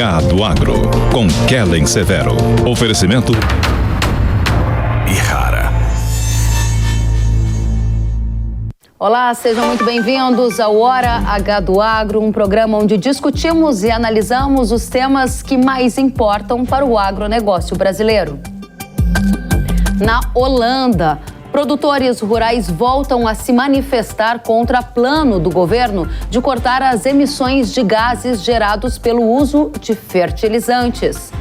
Gado Agro, com Kellen Severo. Oferecimento Ihara. Olá, sejam muito bem-vindos ao Hora H do Agro, um programa onde discutimos e analisamos os temas que mais importam para o agronegócio brasileiro. Na Holanda, produtores rurais voltam a se manifestar contra plano do governo de cortar as emissões de gases gerados pelo uso de fertilizantes.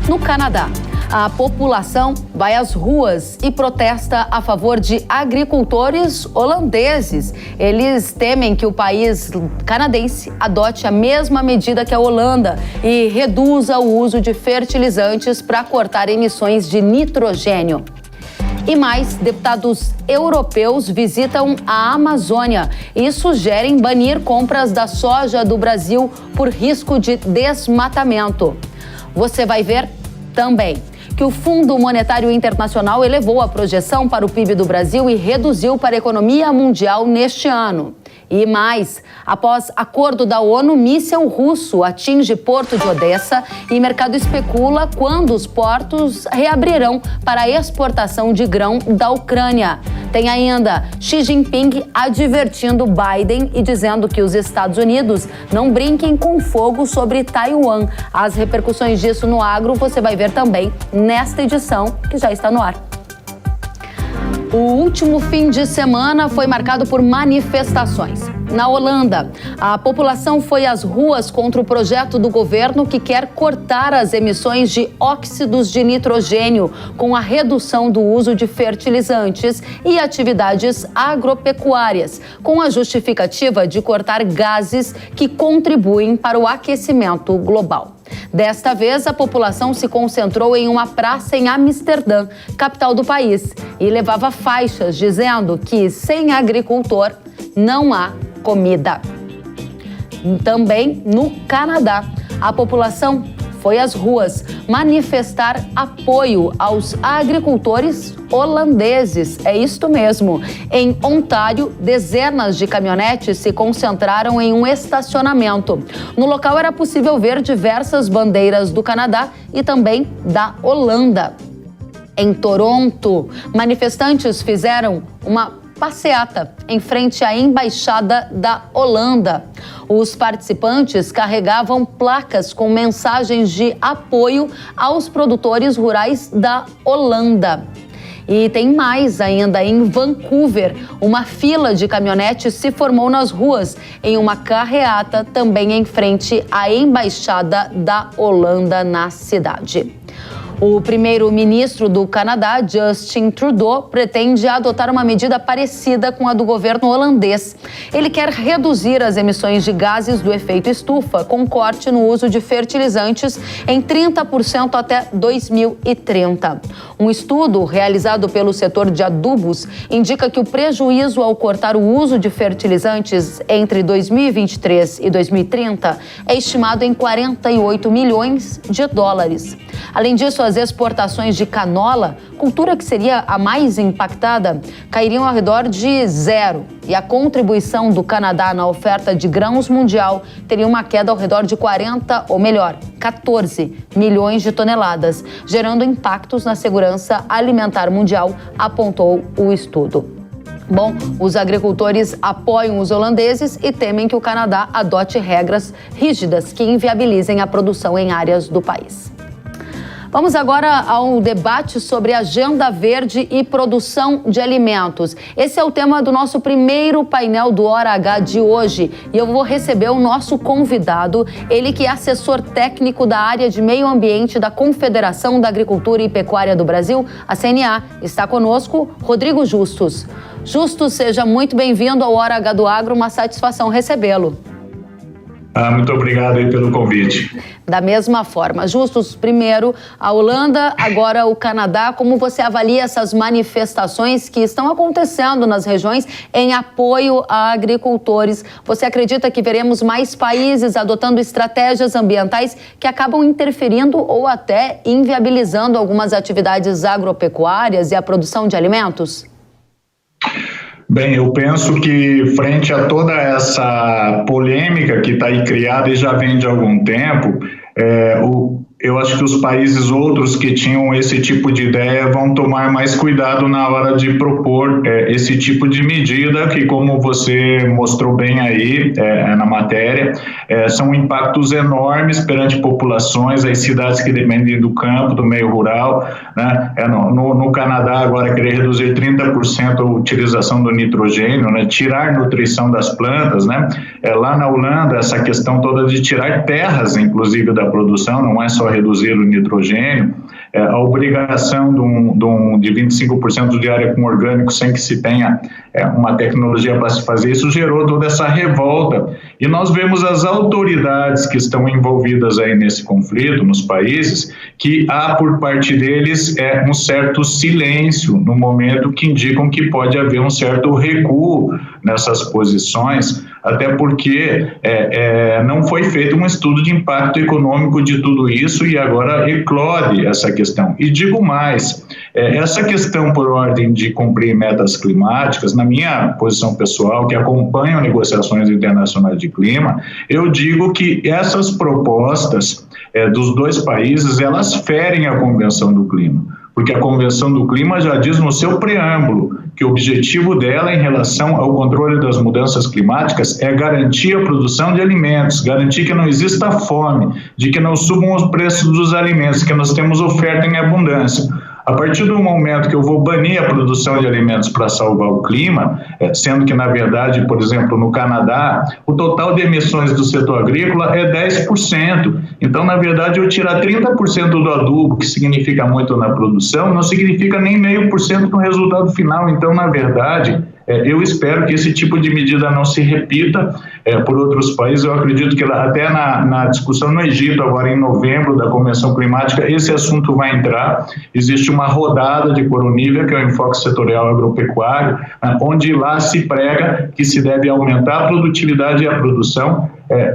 No Canadá, a população vai às ruas e protesta a favor de agricultores holandeses. Eles temem que o país canadense adote a mesma medida que a Holanda e reduza o uso de fertilizantes para cortar emissões de nitrogênio. E mais, deputados europeus visitam a Amazônia e sugerem banir compras da soja do Brasil por risco de desmatamento. Você vai ver também que o Fundo Monetário Internacional elevou a projeção para o PIB do Brasil e reduziu para a economia mundial neste ano. E mais, após acordo da ONU, míssil russo atinge Porto de Odessa e mercado especula quando os portos reabrirão para a exportação de grão da Ucrânia. Tem ainda Xi Jinping advertindo Biden e dizendo que os Estados Unidos não brinquem com fogo sobre Taiwan. As repercussões disso no agro você vai ver também nesta edição que já está no ar. O último fim de semana foi marcado por manifestações. Na Holanda, a população foi às ruas contra o projeto do governo que quer cortar as emissões de óxidos de nitrogênio com a redução do uso de fertilizantes e atividades agropecuárias, com a justificativa de cortar gases que contribuem para o aquecimento global. Desta vez, a população se concentrou em uma praça em Amsterdã, capital do país, e levava faixas dizendo que sem agricultor não há comida. Também no Canadá, a população foi às ruas manifestar apoio aos agricultores holandeses. É isto mesmo. Em Ontário, dezenas de caminhonetes se concentraram em um estacionamento. No local era possível ver diversas bandeiras do Canadá e também da Holanda. Em Toronto, manifestantes fizeram uma passeata em frente à Embaixada da Holanda. Os participantes carregavam placas com mensagens de apoio aos produtores rurais da Holanda. E tem mais ainda, em Vancouver, uma fila de caminhonetes se formou nas ruas em uma carreata também em frente à Embaixada da Holanda na cidade. O primeiro-ministro do Canadá, Justin Trudeau, pretende adotar uma medida parecida com a do governo holandês. Ele quer reduzir as emissões de gases do efeito estufa, com corte no uso de fertilizantes em 30% até 2030. Um estudo realizado pelo setor de adubos indica que o prejuízo ao cortar o uso de fertilizantes entre 2023 e 2030 é estimado em 48 milhões de dólares. Além disso, as exportações de canola, cultura que seria a mais impactada, cairiam ao redor de zero. E a contribuição do Canadá na oferta de grãos mundial teria uma queda ao redor de 14 milhões de toneladas, gerando impactos na segurança alimentar mundial, apontou o estudo. Bom, os agricultores apoiam os holandeses e temem que o Canadá adote regras rígidas que inviabilizem a produção em áreas do país. Vamos agora ao debate sobre agenda verde e produção de alimentos. Esse é o tema do nosso primeiro painel do Hora H de hoje. E eu vou receber o nosso convidado, ele que é assessor técnico da área de meio ambiente da Confederação da Agricultura e Pecuária do Brasil, a CNA. Está conosco Rodrigo Justus. Justus, seja muito bem-vindo ao Hora H do Agro, uma satisfação recebê-lo. Muito obrigado aí pelo convite. Da mesma forma, Justus, primeiro a Holanda, agora o Canadá, como você avalia essas manifestações que estão acontecendo nas regiões em apoio a agricultores? Você acredita que veremos mais países adotando estratégias ambientais que acabam interferindo ou até inviabilizando algumas atividades agropecuárias e a produção de alimentos? Bem, eu penso que frente a toda essa polêmica que está aí criada e já vem de algum tempo, Eu acho que os países outros que tinham esse tipo de ideia vão tomar mais cuidado na hora de propor esse tipo de medida, que, como você mostrou bem aí na matéria, são impactos enormes perante populações, as cidades que dependem do campo, do meio rural, né? No Canadá, agora, querer reduzir 30% a utilização do nitrogênio, né? Tirar nutrição das plantas, né? Lá na Holanda, essa questão toda de tirar terras, inclusive, da produção, não é só reduzir o nitrogênio, a obrigação de 25% de área com orgânico sem que se tenha uma tecnologia para se fazer, isso gerou toda essa revolta. E nós vemos as autoridades que estão envolvidas aí nesse conflito, nos países, que há por parte deles um certo silêncio no momento, que indicam que pode haver um certo recuo nessas posições, até porque não foi feito um estudo de impacto econômico de tudo isso e agora eclode essa questão. E digo mais, essa questão por ordem de cumprir metas climáticas, na minha posição pessoal, que acompanho negociações internacionais de clima, eu digo que essas propostas dos dois países, elas ferem a Convenção do Clima, porque a Convenção do Clima já diz no seu preâmbulo que o objetivo dela em relação ao controle das mudanças climáticas é garantir a produção de alimentos, garantir que não exista fome, de que não subam os preços dos alimentos, que nós temos oferta em abundância. A partir do momento que eu vou banir a produção de alimentos para salvar o clima, sendo que, na verdade, por exemplo, no Canadá, o total de emissões do setor agrícola é 10%. Então, na verdade, eu tirar 30% do adubo, que significa muito na produção, não significa nem 0,5% no resultado final. Então, na verdade, eu espero que esse tipo de medida não se repita por outros países. Eu acredito que até na discussão no Egito, agora em novembro, da Convenção Climática, esse assunto vai entrar. Existe uma rodada de Coronívia, que é o enfoque setorial agropecuário, onde lá se prega que se deve aumentar a produtividade e a produção,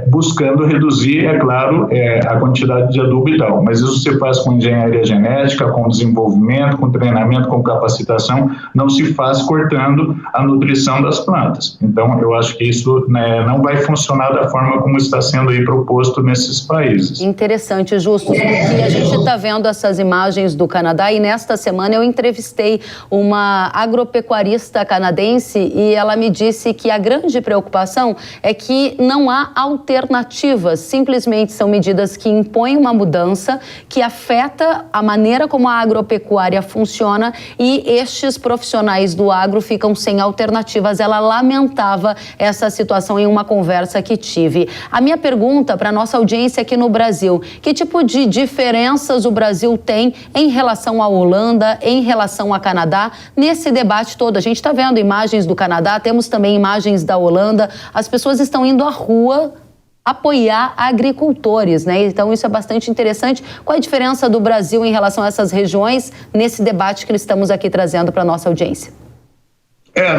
buscando reduzir, é claro, a quantidade de adubo e tal. Mas isso se faz com engenharia genética, com desenvolvimento, com treinamento, com capacitação, não se faz cortando a nutrição das plantas. Então, eu acho que isso não vai funcionar da forma como está sendo aí proposto nesses países. Interessante, Justo, porque a gente está vendo essas imagens do Canadá e nesta semana eu entrevistei uma agropecuarista canadense e ela me disse que a grande preocupação é que não há alternativas, simplesmente são medidas que impõem uma mudança que afeta a maneira como a agropecuária funciona e estes profissionais do agro ficam sem alternativas. Ela lamentava essa situação em uma conversa que tive. A minha pergunta para a nossa audiência aqui no Brasil: que tipo de diferenças o Brasil tem em relação à Holanda, em relação ao Canadá, nesse debate todo? A gente está vendo imagens do Canadá, temos também imagens da Holanda, as pessoas estão indo à rua apoiar agricultores, né? Então isso é bastante interessante. Qual a diferença do Brasil em relação a essas regiões nesse debate que estamos aqui trazendo para a nossa audiência?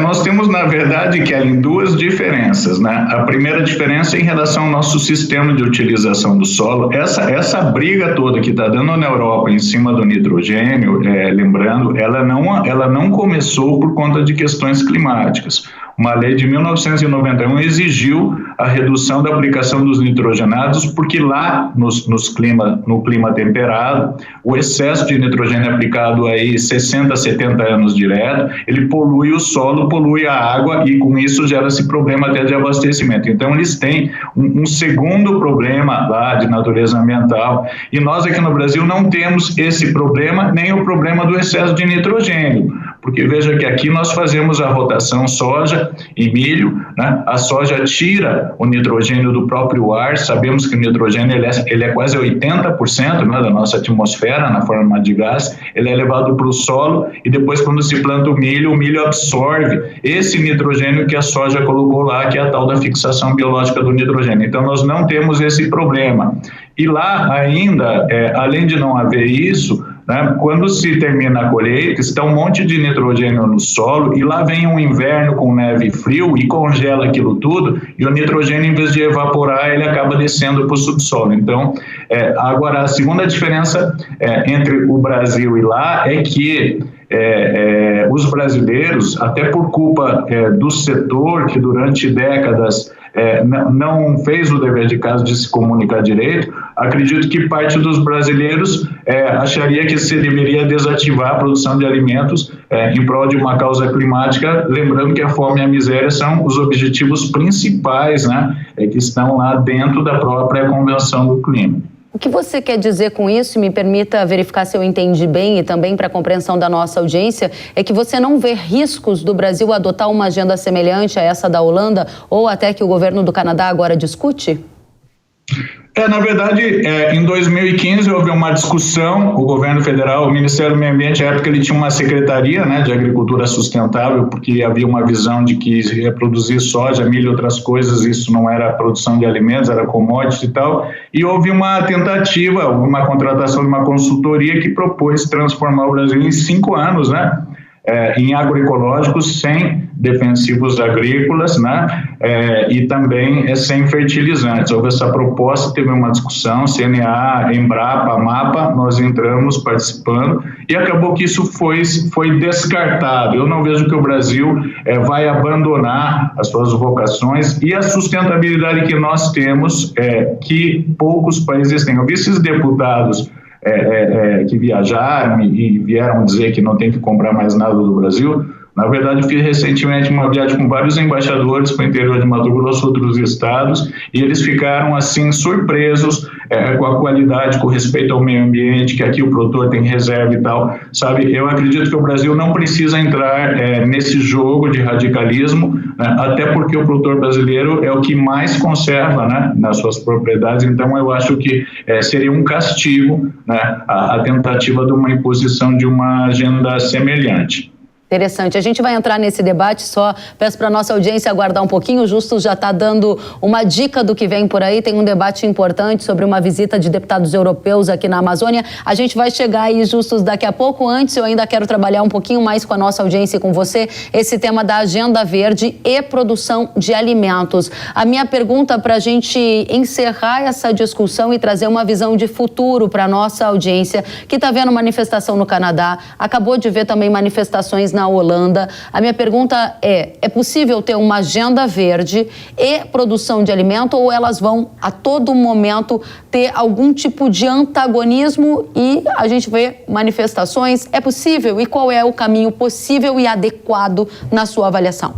Nós temos, na verdade, Kelly, duas diferenças, né? A primeira diferença é em relação ao nosso sistema de utilização do solo. Essa briga toda que está dando na Europa em cima do nitrogênio, lembrando, ela não começou por conta de questões climáticas. Uma lei de 1991 exigiu a redução da aplicação dos nitrogenados, porque lá no clima temperado, o excesso de nitrogênio aplicado aí 60, 70 anos direto, ele polui o solo, polui a água e com isso gera-se problema até de abastecimento. Então eles têm um segundo problema lá de natureza ambiental e nós aqui no Brasil não temos esse problema, nem o problema do excesso de nitrogênio. Porque veja que aqui nós fazemos a rotação soja e milho, né? A soja tira o nitrogênio do próprio ar, sabemos que o nitrogênio ele é quase 80%, né, da nossa atmosfera na forma de gás, ele é levado para o solo e depois quando se planta o milho absorve esse nitrogênio que a soja colocou lá, que é a tal da fixação biológica do nitrogênio. Então nós não temos esse problema. E lá ainda, além de não haver isso, né, quando se termina a colheita, está um monte de nitrogênio no solo e lá vem um inverno com neve e frio e congela aquilo tudo e o nitrogênio, em vez de evaporar, ele acaba descendo para o subsolo. Então, agora, a segunda diferença entre o Brasil e lá é que os brasileiros, até por culpa do setor que durante décadas não fez o dever de casa de se comunicar direito, acredito que parte dos brasileiros acharia que se deveria desativar a produção de alimentos em prol de uma causa climática, lembrando que a fome e a miséria são os objetivos principais, né, que estão lá dentro da própria Convenção do Clima. O que você quer dizer com isso, me permita verificar se eu entendi bem e também para a compreensão da nossa audiência, é que você não vê riscos do Brasil adotar uma agenda semelhante a essa da Holanda ou até que o governo do Canadá agora discute? Na verdade, em 2015 houve uma discussão, o governo federal, o Ministério do Meio Ambiente, na época ele tinha uma secretaria, né, de agricultura sustentável, porque havia uma visão de que ia produzir soja, milho e outras coisas, isso não era produção de alimentos, era commodity e tal, e houve uma tentativa, uma contratação de uma consultoria que propôs transformar o Brasil em 5 anos, né, em agroecológicos sem defensivos agrícolas, né, e também sem fertilizantes. Houve essa proposta, teve uma discussão, CNA, Embrapa, MAPA, nós entramos participando e acabou que isso foi descartado. Eu não vejo que o Brasil vai abandonar as suas vocações e a sustentabilidade que nós temos, que poucos países têm. Eu vi esses deputados que viajaram e vieram dizer que não tem que comprar mais nada do Brasil. Na verdade, fiz recentemente uma viagem com vários embaixadores para o interior de Mato Grosso, outros estados, e eles ficaram, assim, surpresos com a qualidade, com respeito ao meio ambiente, que aqui o produtor tem reserva e tal, sabe? Eu acredito que o Brasil não precisa entrar nesse jogo de radicalismo, né? Até porque o produtor brasileiro é o que mais conserva, né, nas suas propriedades, então eu acho que seria um castigo, né, a tentativa de uma imposição de uma agenda semelhante. Interessante. A gente vai entrar nesse debate, só peço para a nossa audiência aguardar um pouquinho. O Justus já está dando uma dica do que vem por aí. Tem um debate importante sobre uma visita de deputados europeus aqui na Amazônia. A gente vai chegar aí, Justus, daqui a pouco. Antes, eu ainda quero trabalhar um pouquinho mais com a nossa audiência e com você, esse tema da agenda verde e produção de alimentos. A minha pergunta para a gente encerrar essa discussão e trazer uma visão de futuro para a nossa audiência, que está vendo manifestação no Canadá, acabou de ver também manifestações na Holanda. A minha pergunta é possível ter uma agenda verde e produção de alimento ou elas vão a todo momento ter algum tipo de antagonismo e a gente vê manifestações? É possível? E qual é o caminho possível e adequado na sua avaliação?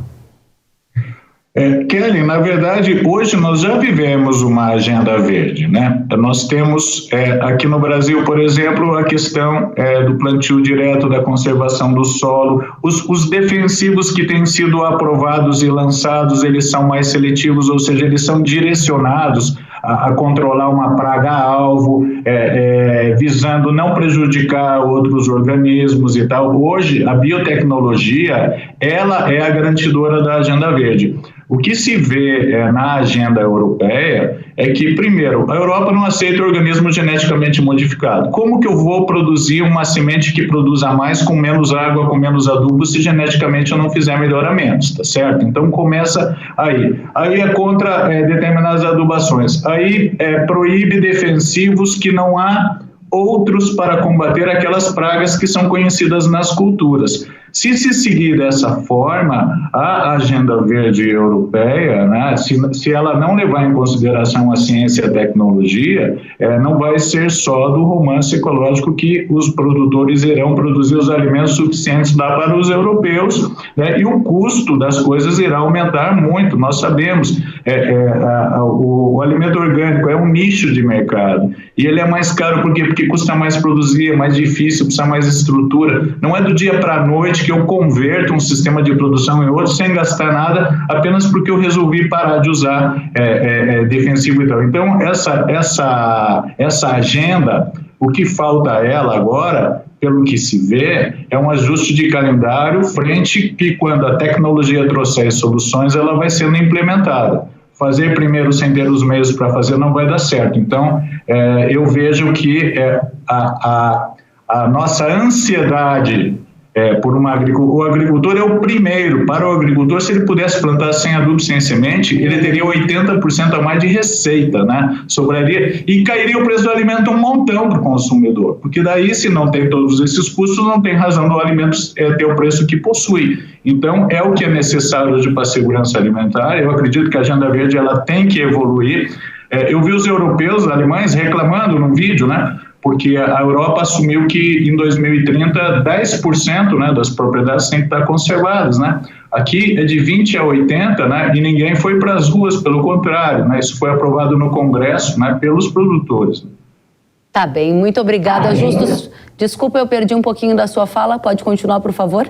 Kelly, na verdade, hoje nós já vivemos uma agenda verde, né? Nós temos aqui no Brasil, por exemplo, a questão do plantio direto, da conservação do solo. Os defensivos que têm sido aprovados e lançados, eles são mais seletivos, ou seja, eles são direcionados a controlar uma praga-alvo, visando não prejudicar outros organismos e tal. Hoje, a biotecnologia, ela é a garantidora da agenda verde. O que se vê na agenda europeia é que, primeiro, a Europa não aceita organismo geneticamente modificado. Como que eu vou produzir uma semente que produza mais com menos água, com menos adubo, se geneticamente eu não fizer melhoramentos, tá certo? Então começa aí. Aí é contra determinadas adubações. Aí proíbe defensivos que não há outros para combater aquelas pragas que são conhecidas nas culturas. Se seguir dessa forma, a agenda verde europeia, né, se ela não levar em consideração a ciência e a tecnologia, não vai ser só do romance ecológico que os produtores irão produzir os alimentos suficientes lá para os europeus, né, e o custo das coisas irá aumentar muito. Nós sabemos, o alimento orgânico é um nicho de mercado e ele é mais caro porque custa mais produzir, é mais difícil, precisa mais estrutura. Não é do dia para a noite que eu converto um sistema de produção em outro sem gastar nada, apenas porque eu resolvi parar de usar defensivo e tal. Então, essa agenda, o que falta a ela agora, pelo que se vê, é um ajuste de calendário frente que, quando a tecnologia trouxer soluções, ela vai sendo implementada. Fazer primeiro sem ter os meios para fazer não vai dar certo. Então, eu vejo que a nossa ansiedade por uma agricultura. O agricultor é o primeiro. Para o agricultor, se ele pudesse plantar sem adubo, sem semente, ele teria 80% a mais de receita, né? Sobraria e cairia o preço do alimento um montão para o consumidor, porque daí, se não tem todos esses custos, não tem razão do alimento ter o preço que possui. Então, é o que é necessário hoje para a segurança alimentar. Eu acredito que a Agenda Verde ela tem que evoluir. Eu vi os europeus, alemães, reclamando num vídeo, né? Porque a Europa assumiu que em 2030 10%, né, das propriedades têm que estar conservadas, né? Aqui é de 20 a 80, né, e ninguém foi para as ruas, pelo contrário, né? Isso foi aprovado no Congresso, né, pelos produtores. Tá bem, muito obrigada, Justus. Desculpa, eu perdi um pouquinho da sua fala, pode continuar, por favor?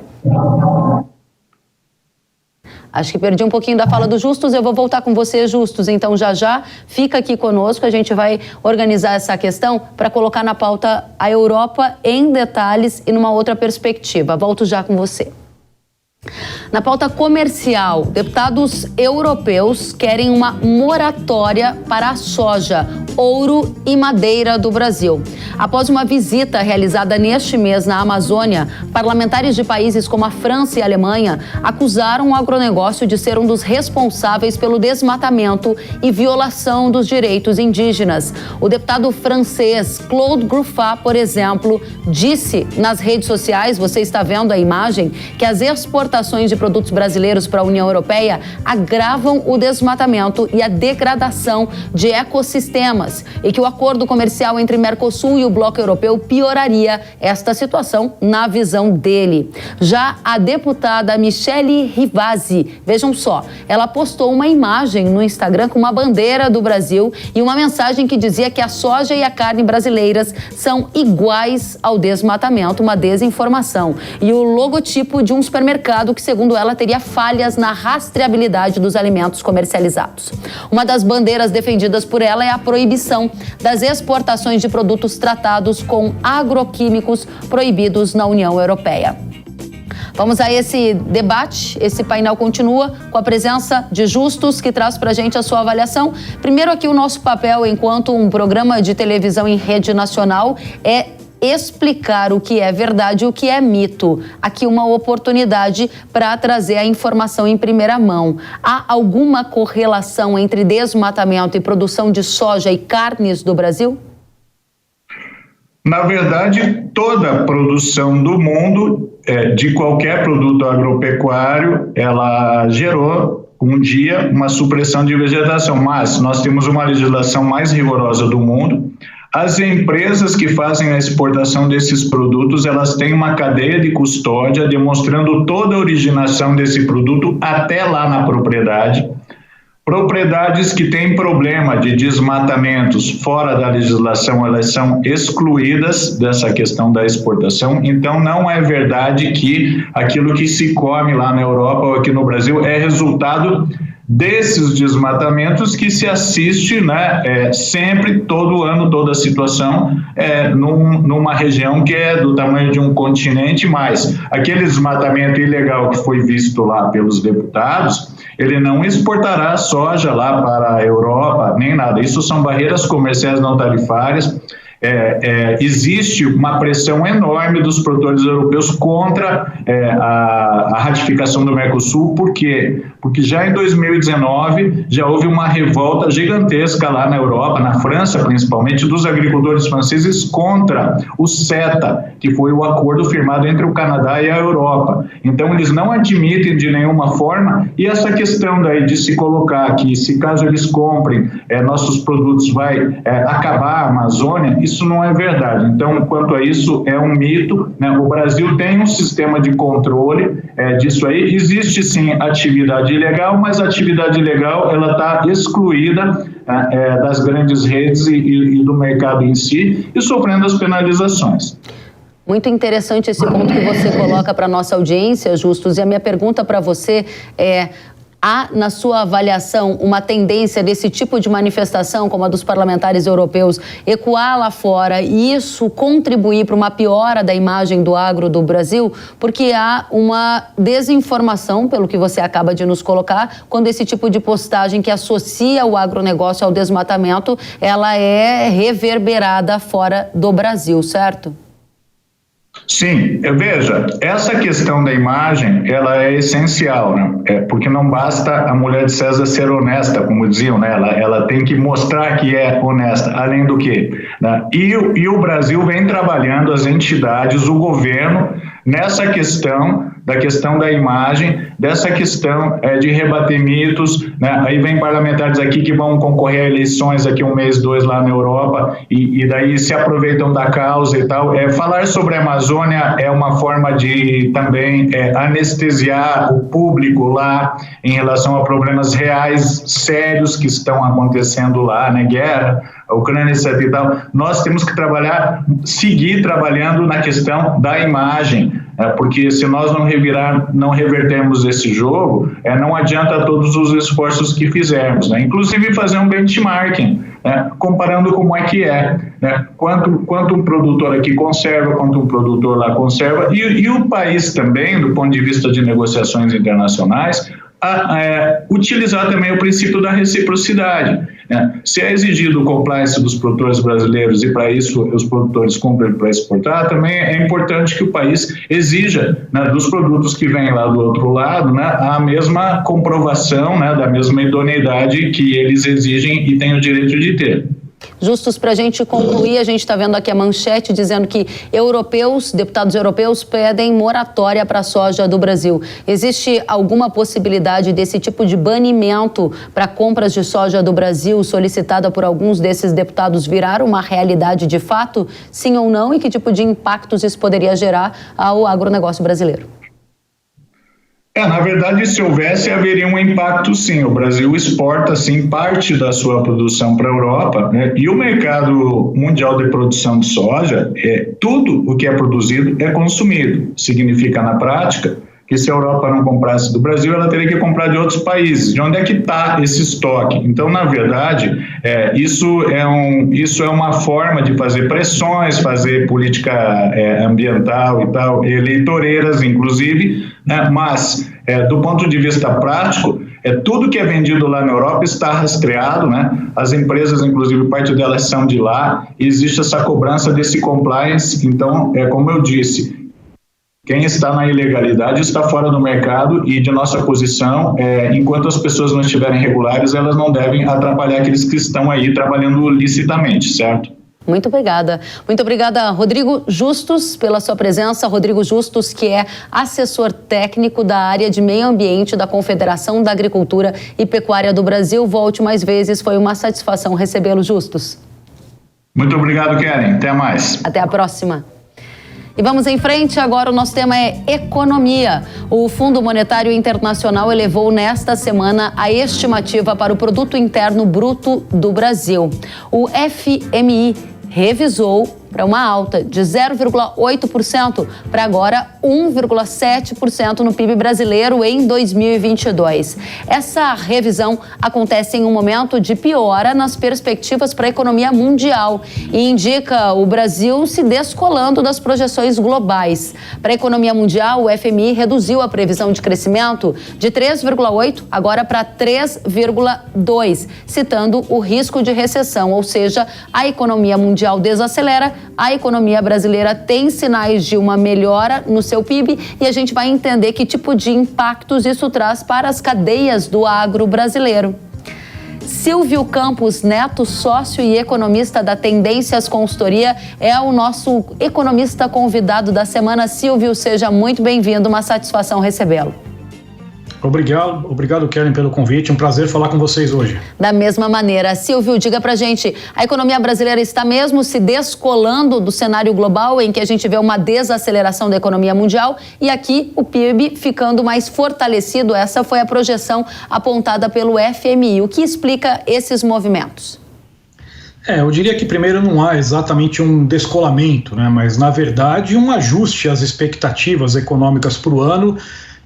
Acho que perdi um pouquinho da fala do Justus, eu vou voltar com você, Justus, então já fica aqui conosco, a gente vai organizar essa questão para colocar na pauta a Europa em detalhes e numa outra perspectiva. Volto já com você. Na pauta comercial, deputados europeus querem uma moratória para a soja, ouro e madeira do Brasil. Após uma visita realizada neste mês na Amazônia, parlamentares de países como a França e a Alemanha acusaram o agronegócio de ser um dos responsáveis pelo desmatamento e violação dos direitos indígenas. O deputado francês Claude Gruffat, por exemplo, disse nas redes sociais, você está vendo a imagem, que as exportações de produtos brasileiros para a União Europeia agravam o desmatamento e a degradação de ecossistemas e que o acordo comercial entre Mercosul e o Bloco Europeu pioraria esta situação na visão dele. Já a deputada Michele Rivasi, vejam só, ela postou uma imagem no Instagram com uma bandeira do Brasil e uma mensagem que dizia que a soja e a carne brasileiras são iguais ao desmatamento, uma desinformação, e o logotipo de um supermercado que, segundo ela, teria falhas na rastreabilidade dos alimentos comercializados. Uma das bandeiras defendidas por ela é a proibição das exportações de produtos tratados com agroquímicos proibidos na União Europeia. Vamos a esse debate, esse painel continua com a presença de Justus, que traz para a gente a sua avaliação. Primeiro aqui o nosso papel enquanto um programa de televisão em rede nacional é explicar o que é verdade e o que é mito. Aqui uma oportunidade para trazer a informação em primeira mão. Há alguma correlação entre desmatamento e produção de soja e carnes do Brasil? Na verdade, toda a produção do mundo, de qualquer produto agropecuário, ela gerou um dia uma supressão de vegetação, mas nós temos uma legislação mais rigorosa do mundo. As empresas que fazem a exportação desses produtos, elas têm uma cadeia de custódia demonstrando toda a originação desse produto até lá na propriedade. Propriedades que têm problema de desmatamentos fora da legislação, elas são excluídas dessa questão da exportação. Então, não é verdade que aquilo que se come lá na Europa ou aqui no Brasil é resultado desses desmatamentos que se assiste, né, sempre, todo ano, toda a situação, numa região que é do tamanho de um continente, mas aquele desmatamento ilegal que foi visto lá pelos deputados, ele não exportará soja lá para a Europa, nem nada. Isso são barreiras comerciais não tarifárias. Existe uma pressão enorme dos produtores europeus contra a ratificação do Mercosul. Por quê? Porque já em 2019 já houve uma revolta gigantesca lá na Europa, na França principalmente, dos agricultores franceses contra o CETA, que foi o acordo firmado entre o Canadá e a Europa. Então eles não admitem de nenhuma forma, e essa questão daí de se colocar que, se caso eles comprem nossos produtos, vai acabar a Amazônia, isso não é verdade. Então, quanto a isso, é um mito, né? O Brasil tem um sistema de controle disso aí. Existe sim atividade ilegal, mas a atividade ilegal ela está excluída das grandes redes e do mercado em si, e sofrendo as penalizações. Muito interessante esse ponto que você coloca para a nossa audiência, Justus, e a minha pergunta para você é: há, na sua avaliação, uma tendência desse tipo de manifestação, como a dos parlamentares europeus, ecoar lá fora e isso contribuir para uma piora da imagem do agro do Brasil? Porque há uma desinformação, pelo que você acaba de nos colocar, quando esse tipo de postagem que associa o agronegócio ao desmatamento, ela é reverberada fora do Brasil, certo? Sim, veja, essa questão da imagem, ela é essencial, né? Porque não basta a mulher de César ser honesta, como diziam, né? Ela tem que mostrar que é honesta, além do que, né? E o Brasil vem trabalhando, as entidades, o governo, nessa questão da imagem, dessa questão de rebater mitos, né? Aí vem parlamentares aqui que vão concorrer a eleições daqui 1 mês, 2 lá na Europa, e daí se aproveitam da causa e tal. Falar sobre a Amazônia é uma forma de também anestesiar o público lá em relação a problemas reais, sérios que estão acontecendo lá, né? Guerra, a Ucrânia, etc. e tal. Nós temos que seguir trabalhando na questão da imagem, porque se nós não revertermos esse jogo, não adianta todos os esforços que fizermos, né? Inclusive fazer um benchmarking, né? Comparando como é que né? Quanto um produtor aqui conserva, quanto um produtor lá conserva, e o país também, do ponto de vista de negociações internacionais, utilizar também o princípio da reciprocidade, né? Se é exigido o compliance dos produtores brasileiros e para isso os produtores cumprem para exportar, também é importante que o país exija, né, dos produtos que vêm lá do outro lado, né, a mesma comprovação, né, da mesma idoneidade que eles exigem e têm o direito de ter. Justus, para a gente concluir, a gente está vendo aqui a manchete dizendo que deputados europeus pedem moratória para a soja do Brasil. Existe alguma possibilidade desse tipo de banimento para compras de soja do Brasil solicitada por alguns desses deputados virar uma realidade de fato? Sim ou não? E que tipo de impactos isso poderia gerar ao agronegócio brasileiro? Na verdade, se houvesse, haveria um impacto sim. O Brasil exporta, sim, parte da sua produção para a Europa, né? E o mercado mundial de produção de soja, tudo o que é produzido é consumido. Significa, na prática, que se a Europa não comprasse do Brasil, ela teria que comprar de outros países. De onde é que está esse estoque? Então, na verdade, isso é uma forma de fazer pressões, fazer política ambiental e tal, eleitoreiras, inclusive, né? Mas, do ponto de vista prático, tudo que é vendido lá na Europa está rastreado, né? As empresas, inclusive, parte delas são de lá, existe essa cobrança desse compliance. Então, como eu disse, quem está na ilegalidade está fora do mercado e de nossa posição, enquanto as pessoas não estiverem regulares, elas não devem atrapalhar aqueles que estão aí trabalhando licitamente, certo? Muito obrigada. Muito obrigada, Rodrigo Justus, pela sua presença. Rodrigo Justus, que é assessor técnico da área de meio ambiente da Confederação da Agricultura e Pecuária do Brasil. Volte mais vezes, foi uma satisfação recebê-lo, Justus. Muito obrigado, Keren. Até mais. Até a próxima. E vamos em frente, agora o nosso tema é economia. O Fundo Monetário Internacional elevou nesta semana a estimativa para o Produto Interno Bruto do Brasil. O FMI revisou para uma alta de 0,8% para agora 1,7% no PIB brasileiro em 2022. Essa revisão acontece em um momento de piora nas perspectivas para a economia mundial e indica o Brasil se descolando das projeções globais. Para a economia mundial, o FMI reduziu a previsão de crescimento de 3,8% agora para 3,2%, citando o risco de recessão, ou seja, a economia mundial desacelera, a economia brasileira tem sinais de uma melhora no seu PIB e a gente vai entender que tipo de impactos isso traz para as cadeias do agro brasileiro. Silvio Campos Neto, sócio e economista da Tendências Consultoria, é o nosso economista convidado da semana. Silvio, seja muito bem-vindo, uma satisfação recebê-lo. Obrigado, Keren, pelo convite. Um prazer falar com vocês hoje. Da mesma maneira. Silvio, diga pra gente, a economia brasileira está mesmo se descolando do cenário global em que a gente vê uma desaceleração da economia mundial e aqui o PIB ficando mais fortalecido? Essa foi a projeção apontada pelo FMI. O que explica esses movimentos? Eu diria que primeiro não há exatamente um descolamento, né? Mas na verdade um ajuste às expectativas econômicas para o ano,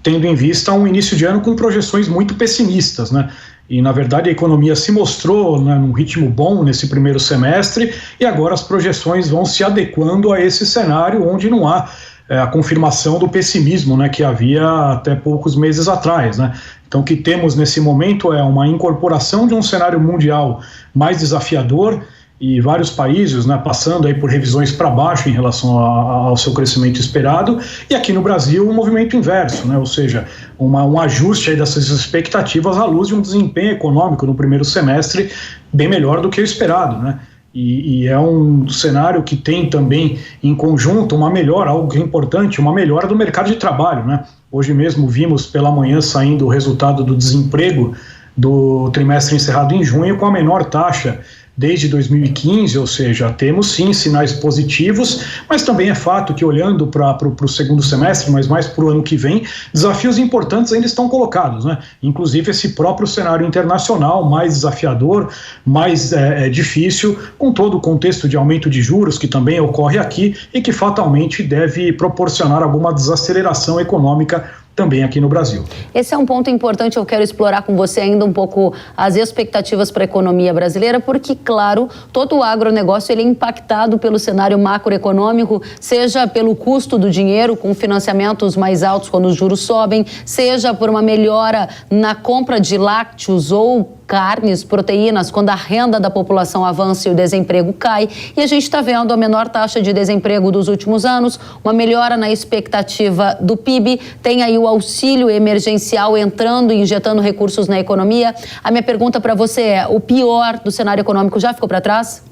tendo em vista um início de ano com projeções muito pessimistas, né? E, na verdade, a economia se mostrou, né, num ritmo bom nesse primeiro semestre e agora as projeções vão se adequando a esse cenário onde não há a confirmação do pessimismo, né, que havia até poucos meses atrás, né? Então, o que temos nesse momento é uma incorporação de um cenário mundial mais desafiador e vários países, né, passando aí por revisões para baixo em relação ao seu crescimento esperado, e aqui no Brasil um movimento inverso, né, ou seja, um ajuste aí dessas expectativas à luz de um desempenho econômico no primeiro semestre bem melhor do que o esperado, né. E é um cenário que tem também em conjunto uma melhora, algo que é importante, uma melhora do mercado de trabalho, né. Hoje mesmo vimos pela manhã saindo o resultado do desemprego do trimestre encerrado em junho com a menor taxa desde 2015, ou seja, temos sim sinais positivos, mas também é fato que olhando para o segundo semestre, mas mais para o ano que vem, desafios importantes ainda estão colocados, né? Inclusive esse próprio cenário internacional mais desafiador, mais difícil, com todo o contexto de aumento de juros que também ocorre aqui e que fatalmente deve proporcionar alguma desaceleração econômica também aqui no Brasil. Esse é um ponto importante, eu quero explorar com você ainda um pouco as expectativas para a economia brasileira, porque, claro, todo o agronegócio ele é impactado pelo cenário macroeconômico, seja pelo custo do dinheiro, com financiamentos mais altos quando os juros sobem, seja por uma melhora na compra de lácteos ou carnes, proteínas, quando a renda da população avança e o desemprego cai. E a gente está vendo a menor taxa de desemprego dos últimos anos, uma melhora na expectativa do PIB, tem aí o auxílio emergencial entrando e injetando recursos na economia. A minha pergunta para você é, o pior do cenário econômico já ficou para trás?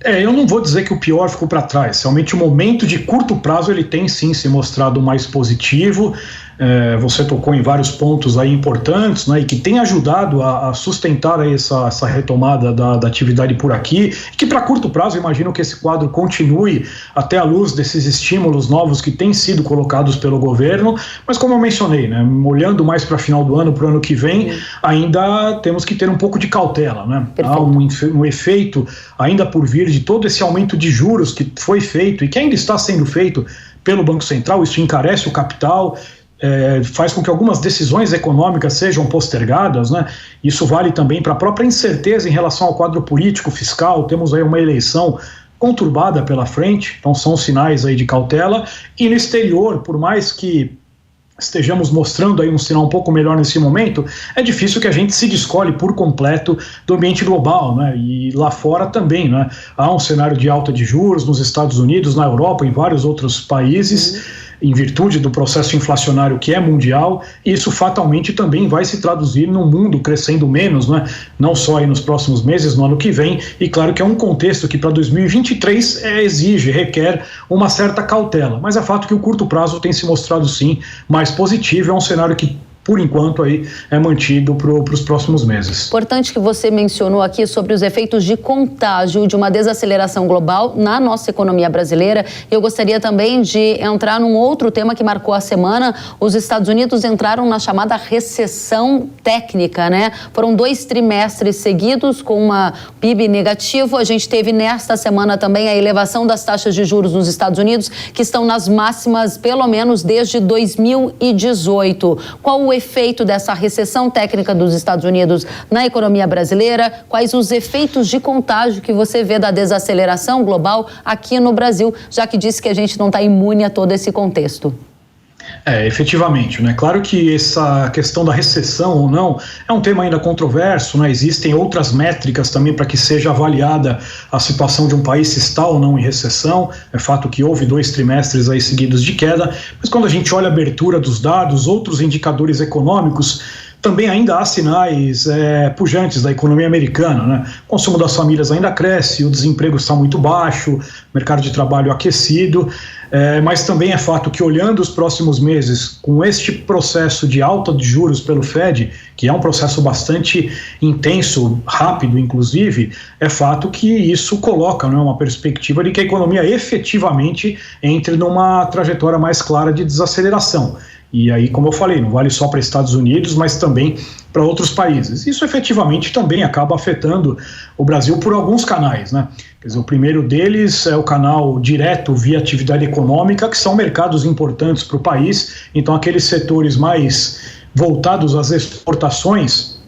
Eu não vou dizer que o pior ficou para trás. Realmente o momento de curto prazo ele tem sim se mostrado mais positivo. Você tocou em vários pontos aí importantes, né, e que tem ajudado a sustentar aí essa retomada da atividade por aqui, que para curto prazo, imagino que esse quadro continue até a luz desses estímulos novos que têm sido colocados pelo governo, mas como eu mencionei, né, olhando mais para final do ano, para o ano que vem, ainda temos que ter um pouco de cautela, né? Há um efeito ainda por vir de todo esse aumento de juros que foi feito e que ainda está sendo feito pelo Banco Central, isso encarece o capital, faz com que algumas decisões econômicas sejam postergadas, né? Isso vale também para a própria incerteza em relação ao quadro político, fiscal. Temos aí uma eleição conturbada pela frente, então são sinais aí de cautela. E no exterior, por mais que estejamos mostrando aí um sinal um pouco melhor nesse momento, é difícil que a gente se descole por completo do ambiente global, né? E lá fora também, né? Há um cenário de alta de juros nos Estados Unidos, na Europa, em vários outros países, em virtude do processo inflacionário que é mundial, e isso fatalmente também vai se traduzir num mundo crescendo menos, né? Não só aí nos próximos meses, no ano que vem, e claro que é um contexto que para 2023 requer uma certa cautela, mas é fato que o curto prazo tem se mostrado sim mais positivo, é um cenário que por enquanto aí é mantido para os próximos meses. Importante que você mencionou aqui sobre os efeitos de contágio de uma desaceleração global na nossa economia brasileira. Eu gostaria também de entrar num outro tema que marcou a semana. Os Estados Unidos entraram na chamada recessão técnica, né? Foram 2 trimestres seguidos com uma PIB negativo. A gente teve nesta semana também a elevação das taxas de juros nos Estados Unidos, que estão nas máximas pelo menos desde 2018. Qual o efeito dessa recessão técnica dos Estados Unidos na economia brasileira? Quais os efeitos de contágio que você vê da desaceleração global aqui no Brasil, já que disse que a gente não está imune a todo esse contexto? Efetivamente, né? Claro que essa questão da recessão ou não é um tema ainda controverso, né? Existem outras métricas também para que seja avaliada a situação de um país se está ou não em recessão. É fato que houve 2 trimestres aí seguidos de queda, mas quando a gente olha a abertura dos dados, outros indicadores econômicos, também ainda há sinais pujantes da economia americana, né? O consumo das famílias ainda cresce, o desemprego está muito baixo, o mercado de trabalho aquecido, mas também é fato que olhando os próximos meses, com este processo de alta de juros pelo Fed, que é um processo bastante intenso, rápido inclusive, é fato que isso coloca, né, uma perspectiva de que a economia efetivamente entre numa trajetória mais clara de desaceleração. E aí, como eu falei, não vale só para Estados Unidos, mas também para outros países. Isso efetivamente também acaba afetando o Brasil por alguns canais, né? Quer dizer, o primeiro deles é o canal direto via atividade econômica, que são mercados importantes para o país. Então, aqueles setores mais voltados às exportações,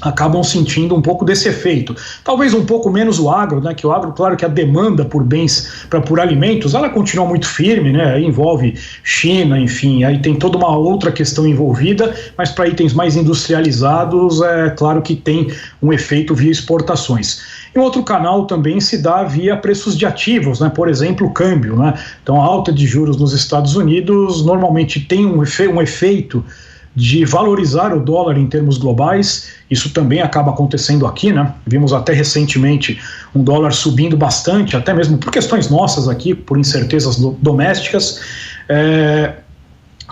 acabam sentindo um pouco desse efeito. Talvez um pouco menos o agro, né? Que o agro, claro que a demanda por bens, por alimentos, ela continua muito firme, né? Aí envolve China, enfim, aí tem toda uma outra questão envolvida, mas para itens mais industrializados, é claro que tem um efeito via exportações. E um outro canal também se dá via preços de ativos, né? Por exemplo, o câmbio, né? Então a alta de juros nos Estados Unidos normalmente tem um efeito de valorizar o dólar em termos globais. Isso também acaba acontecendo aqui, né? Vimos até recentemente um dólar subindo bastante, até mesmo por questões nossas aqui, por incertezas domésticas.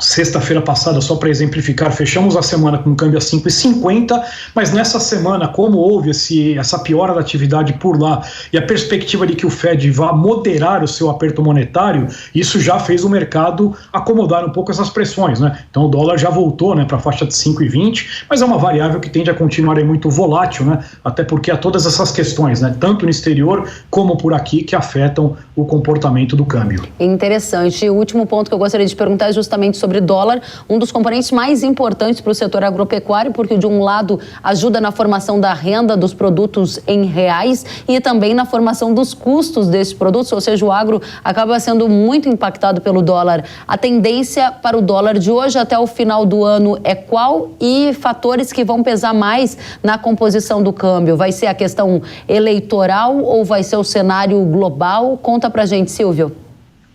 Sexta-feira passada, só para exemplificar, fechamos a semana com um câmbio a 5,50, mas nessa semana, como houve essa piora da atividade por lá e a perspectiva de que o Fed vá moderar o seu aperto monetário, isso já fez o mercado acomodar um pouco essas pressões, né? Então o dólar já voltou, né, para a faixa de 5,20, mas é uma variável que tende a continuar muito volátil, né? Até porque há todas essas questões, né, tanto no exterior como por aqui, que afetam o comportamento do câmbio. Interessante. O último ponto que eu gostaria de perguntar é justamente sobre dólar, um dos componentes mais importantes para o setor agropecuário, porque de um lado ajuda na formação da renda dos produtos em reais e também na formação dos custos desses produtos, ou seja, o agro acaba sendo muito impactado pelo dólar. A tendência para o dólar de hoje até o final do ano é qual? E fatores que vão pesar mais na composição do câmbio? Vai ser a questão eleitoral ou vai ser o cenário global? Conta pra gente, Silvio.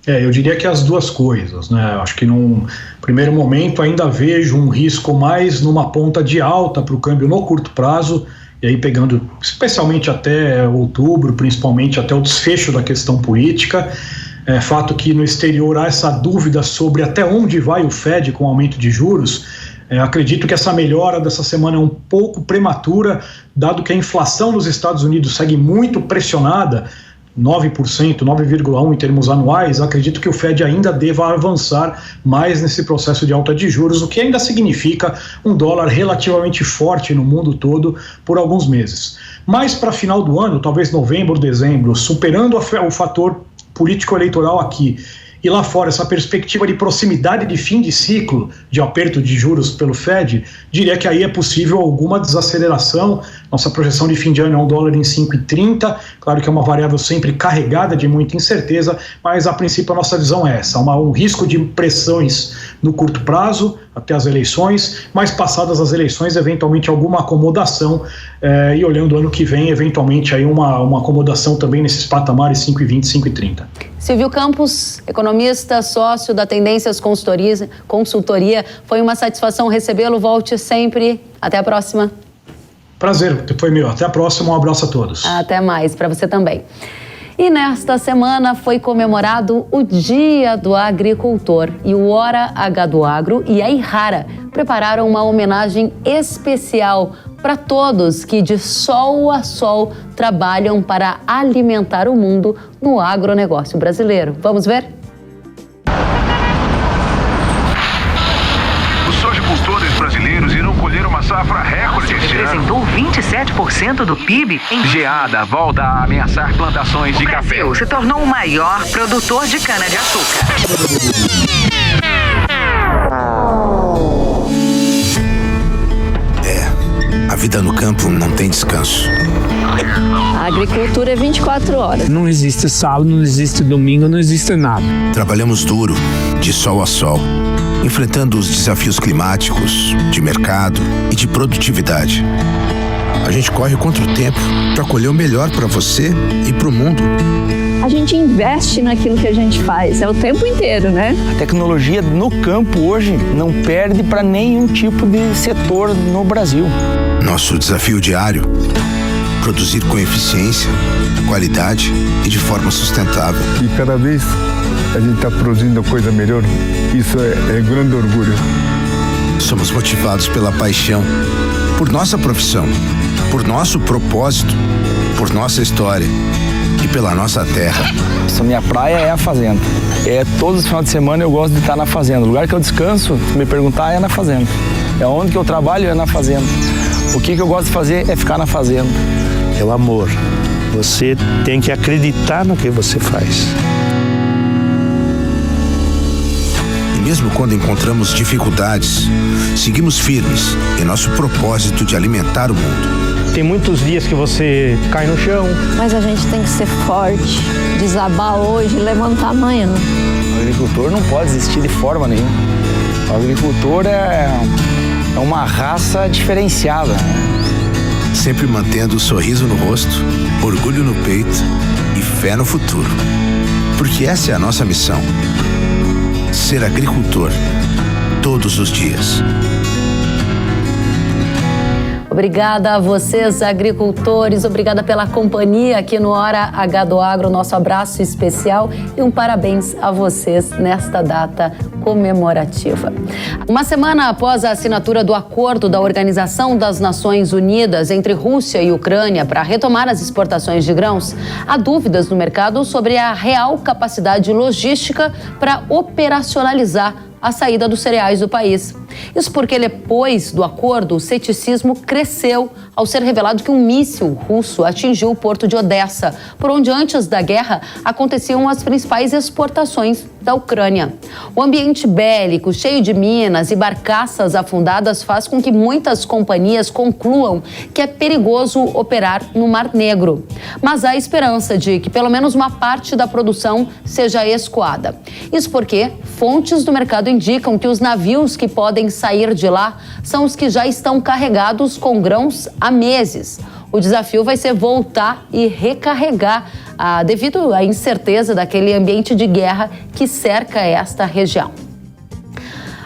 Eu diria que as duas coisas, né? Acho que num primeiro momento ainda vejo um risco mais numa ponta de alta para o câmbio no curto prazo, e aí pegando especialmente até outubro, principalmente até o desfecho da questão política. Fato que no exterior há essa dúvida sobre até onde vai o Fed com o aumento de juros. Acredito que essa melhora dessa semana é um pouco prematura, dado que a inflação nos Estados Unidos segue muito pressionada, 9%, 9,1% em termos anuais. Acredito que o Fed ainda deva avançar mais nesse processo de alta de juros, o que ainda significa um dólar relativamente forte no mundo todo por alguns meses. Mas para final do ano, talvez novembro, dezembro, superando o fator político-eleitoral aqui, e lá fora essa perspectiva de proximidade de fim de ciclo de aperto de juros pelo Fed, diria que aí é possível alguma desaceleração. Nossa projeção de fim de ano é um dólar em 5,30, claro que é uma variável sempre carregada de muita incerteza, mas a princípio a nossa visão é essa, um risco de pressões no curto prazo até as eleições, mas passadas as eleições eventualmente alguma acomodação, e olhando o ano que vem eventualmente aí uma acomodação também nesses patamares 5,20, 5,30. Silvio Campos, economista, sócio da Tendências Consultoria, foi uma satisfação recebê-lo, volte sempre, até a próxima. Prazer, foi meu, até a próxima, um abraço a todos. Até mais, para você também. E nesta semana foi comemorado o Dia do Agricultor e o Hora H do Agro e a Irrara prepararam uma homenagem especial para todos que de sol a sol trabalham para alimentar o mundo no agronegócio brasileiro. Vamos ver? Os sojicultores brasileiros irão colher uma safra recorde este ano. Representou 27% do PIB em Geada volta a ameaçar plantações de café. O Brasil se tornou o maior produtor de cana-de-açúcar. A vida no campo não tem descanso. A agricultura é 24 horas. Não existe sábado, não existe domingo, não existe nada. Trabalhamos duro, de sol a sol, enfrentando os desafios climáticos, de mercado e de produtividade. A gente corre contra o tempo para colher o melhor para você e para o mundo. A gente investe naquilo que a gente faz, é o tempo inteiro, né? A tecnologia no campo hoje não perde para nenhum tipo de setor no Brasil. Nosso desafio diário: produzir com eficiência, qualidade e de forma sustentável. E cada vez a gente está produzindo coisa melhor. Isso é grande orgulho. Somos motivados pela paixão, por nossa profissão, por nosso propósito, por nossa história e pela nossa terra. Essa minha praia é a fazenda. Todos os finais de semana eu gosto de estar na fazenda. O lugar que eu descanso, se me perguntar, é na fazenda. Onde que eu trabalho é na fazenda. O que eu gosto de fazer é ficar na fazenda. É o amor. Você tem que acreditar no que você faz. mesmo quando encontramos dificuldades, seguimos firmes em nosso propósito de alimentar o mundo. Tem muitos dias que você cai no chão. Mas a gente tem que ser forte, desabar hoje e levantar amanhã. O agricultor não pode desistir de forma nenhuma. O agricultor é uma raça diferenciada. Sempre mantendo o sorriso no rosto, orgulho no peito e fé no futuro. Porque essa é a nossa missão. Ser agricultor todos os dias. Obrigada a vocês, agricultores. Obrigada pela companhia aqui no Hora H do Agro. Nosso abraço especial e um parabéns a vocês nesta data comemorativa. Uma semana após a assinatura do acordo da Organização das Nações Unidas entre Rússia e Ucrânia para retomar as exportações de grãos, há dúvidas no mercado sobre a real capacidade logística para operacionalizar a saída dos cereais do país. Isso porque depois do acordo, o ceticismo cresceu ao ser revelado que um míssil russo atingiu o porto de Odessa, por onde antes da guerra aconteciam as principais exportações da Ucrânia. O ambiente bélico, cheio de minas e barcaças afundadas, faz com que muitas companhias concluam que é perigoso operar no Mar Negro. Mas há esperança de que pelo menos uma parte da produção seja escoada. Isso porque fontes do mercado indicam que os navios que podem sair de lá são os que já estão carregados com grãos há meses. O desafio vai ser voltar e recarregar devido à incerteza daquele ambiente de guerra que cerca esta região.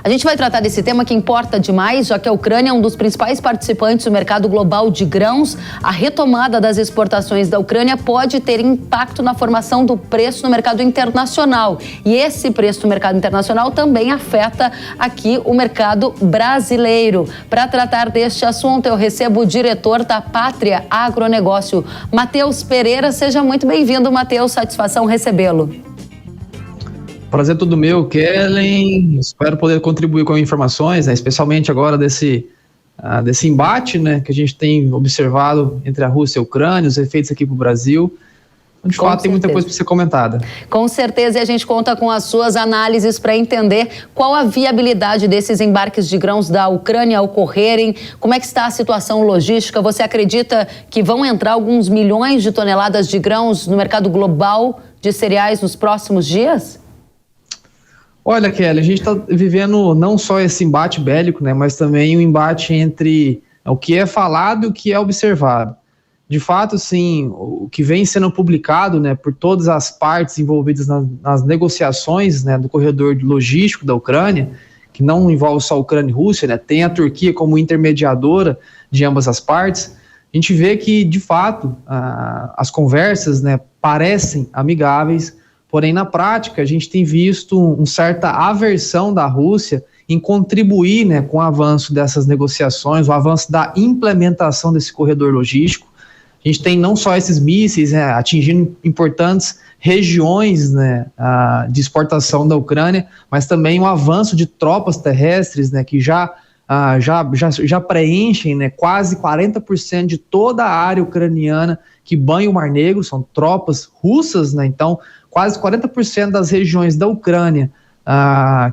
A gente vai tratar desse tema que importa demais, já que a Ucrânia é um dos principais participantes do mercado global de grãos. A retomada das exportações da Ucrânia pode ter impacto na formação do preço no mercado internacional. E esse preço no mercado internacional também afeta aqui o mercado brasileiro. Para tratar deste assunto, eu recebo o diretor da Pátria Agronegócio, Matheus Pereira. Seja muito bem-vindo, Matheus. Satisfação recebê-lo. Prazer todo meu, Kellen. Espero poder contribuir com informações, né, especialmente agora desse embate, né, que a gente tem observado entre a Rússia e a Ucrânia, os efeitos aqui para o Brasil. De fato, tem muita coisa para ser comentada. Com certeza, e a gente conta com as suas análises para entender qual a viabilidade desses embarques de grãos da Ucrânia ocorrerem, como é que está a situação logística. Você acredita que vão entrar alguns milhões de toneladas de grãos no mercado global de cereais nos próximos dias? Olha, Kelly, a gente está vivendo não só esse embate bélico, né, mas também um embate entre o que é falado e o que é observado. De fato, sim, o que vem sendo publicado, né, por todas as partes envolvidas nas negociações, né, do corredor logístico da Ucrânia, que não envolve só a Ucrânia e Rússia, né, tem a Turquia como intermediadora de ambas as partes, a gente vê que, de fato, as conversas, né, parecem amigáveis. Porém, na prática, a gente tem visto uma certa aversão da Rússia em contribuir, né, com o avanço dessas negociações, o avanço da implementação desse corredor logístico. A gente tem não só esses mísseis, né, atingindo importantes regiões, né, de exportação da Ucrânia, mas também o avanço de tropas terrestres, né, que já preenchem, né, quase 40% de toda a área ucraniana que banha o Mar Negro, são tropas russas, né, então quase 40% das regiões da Ucrânia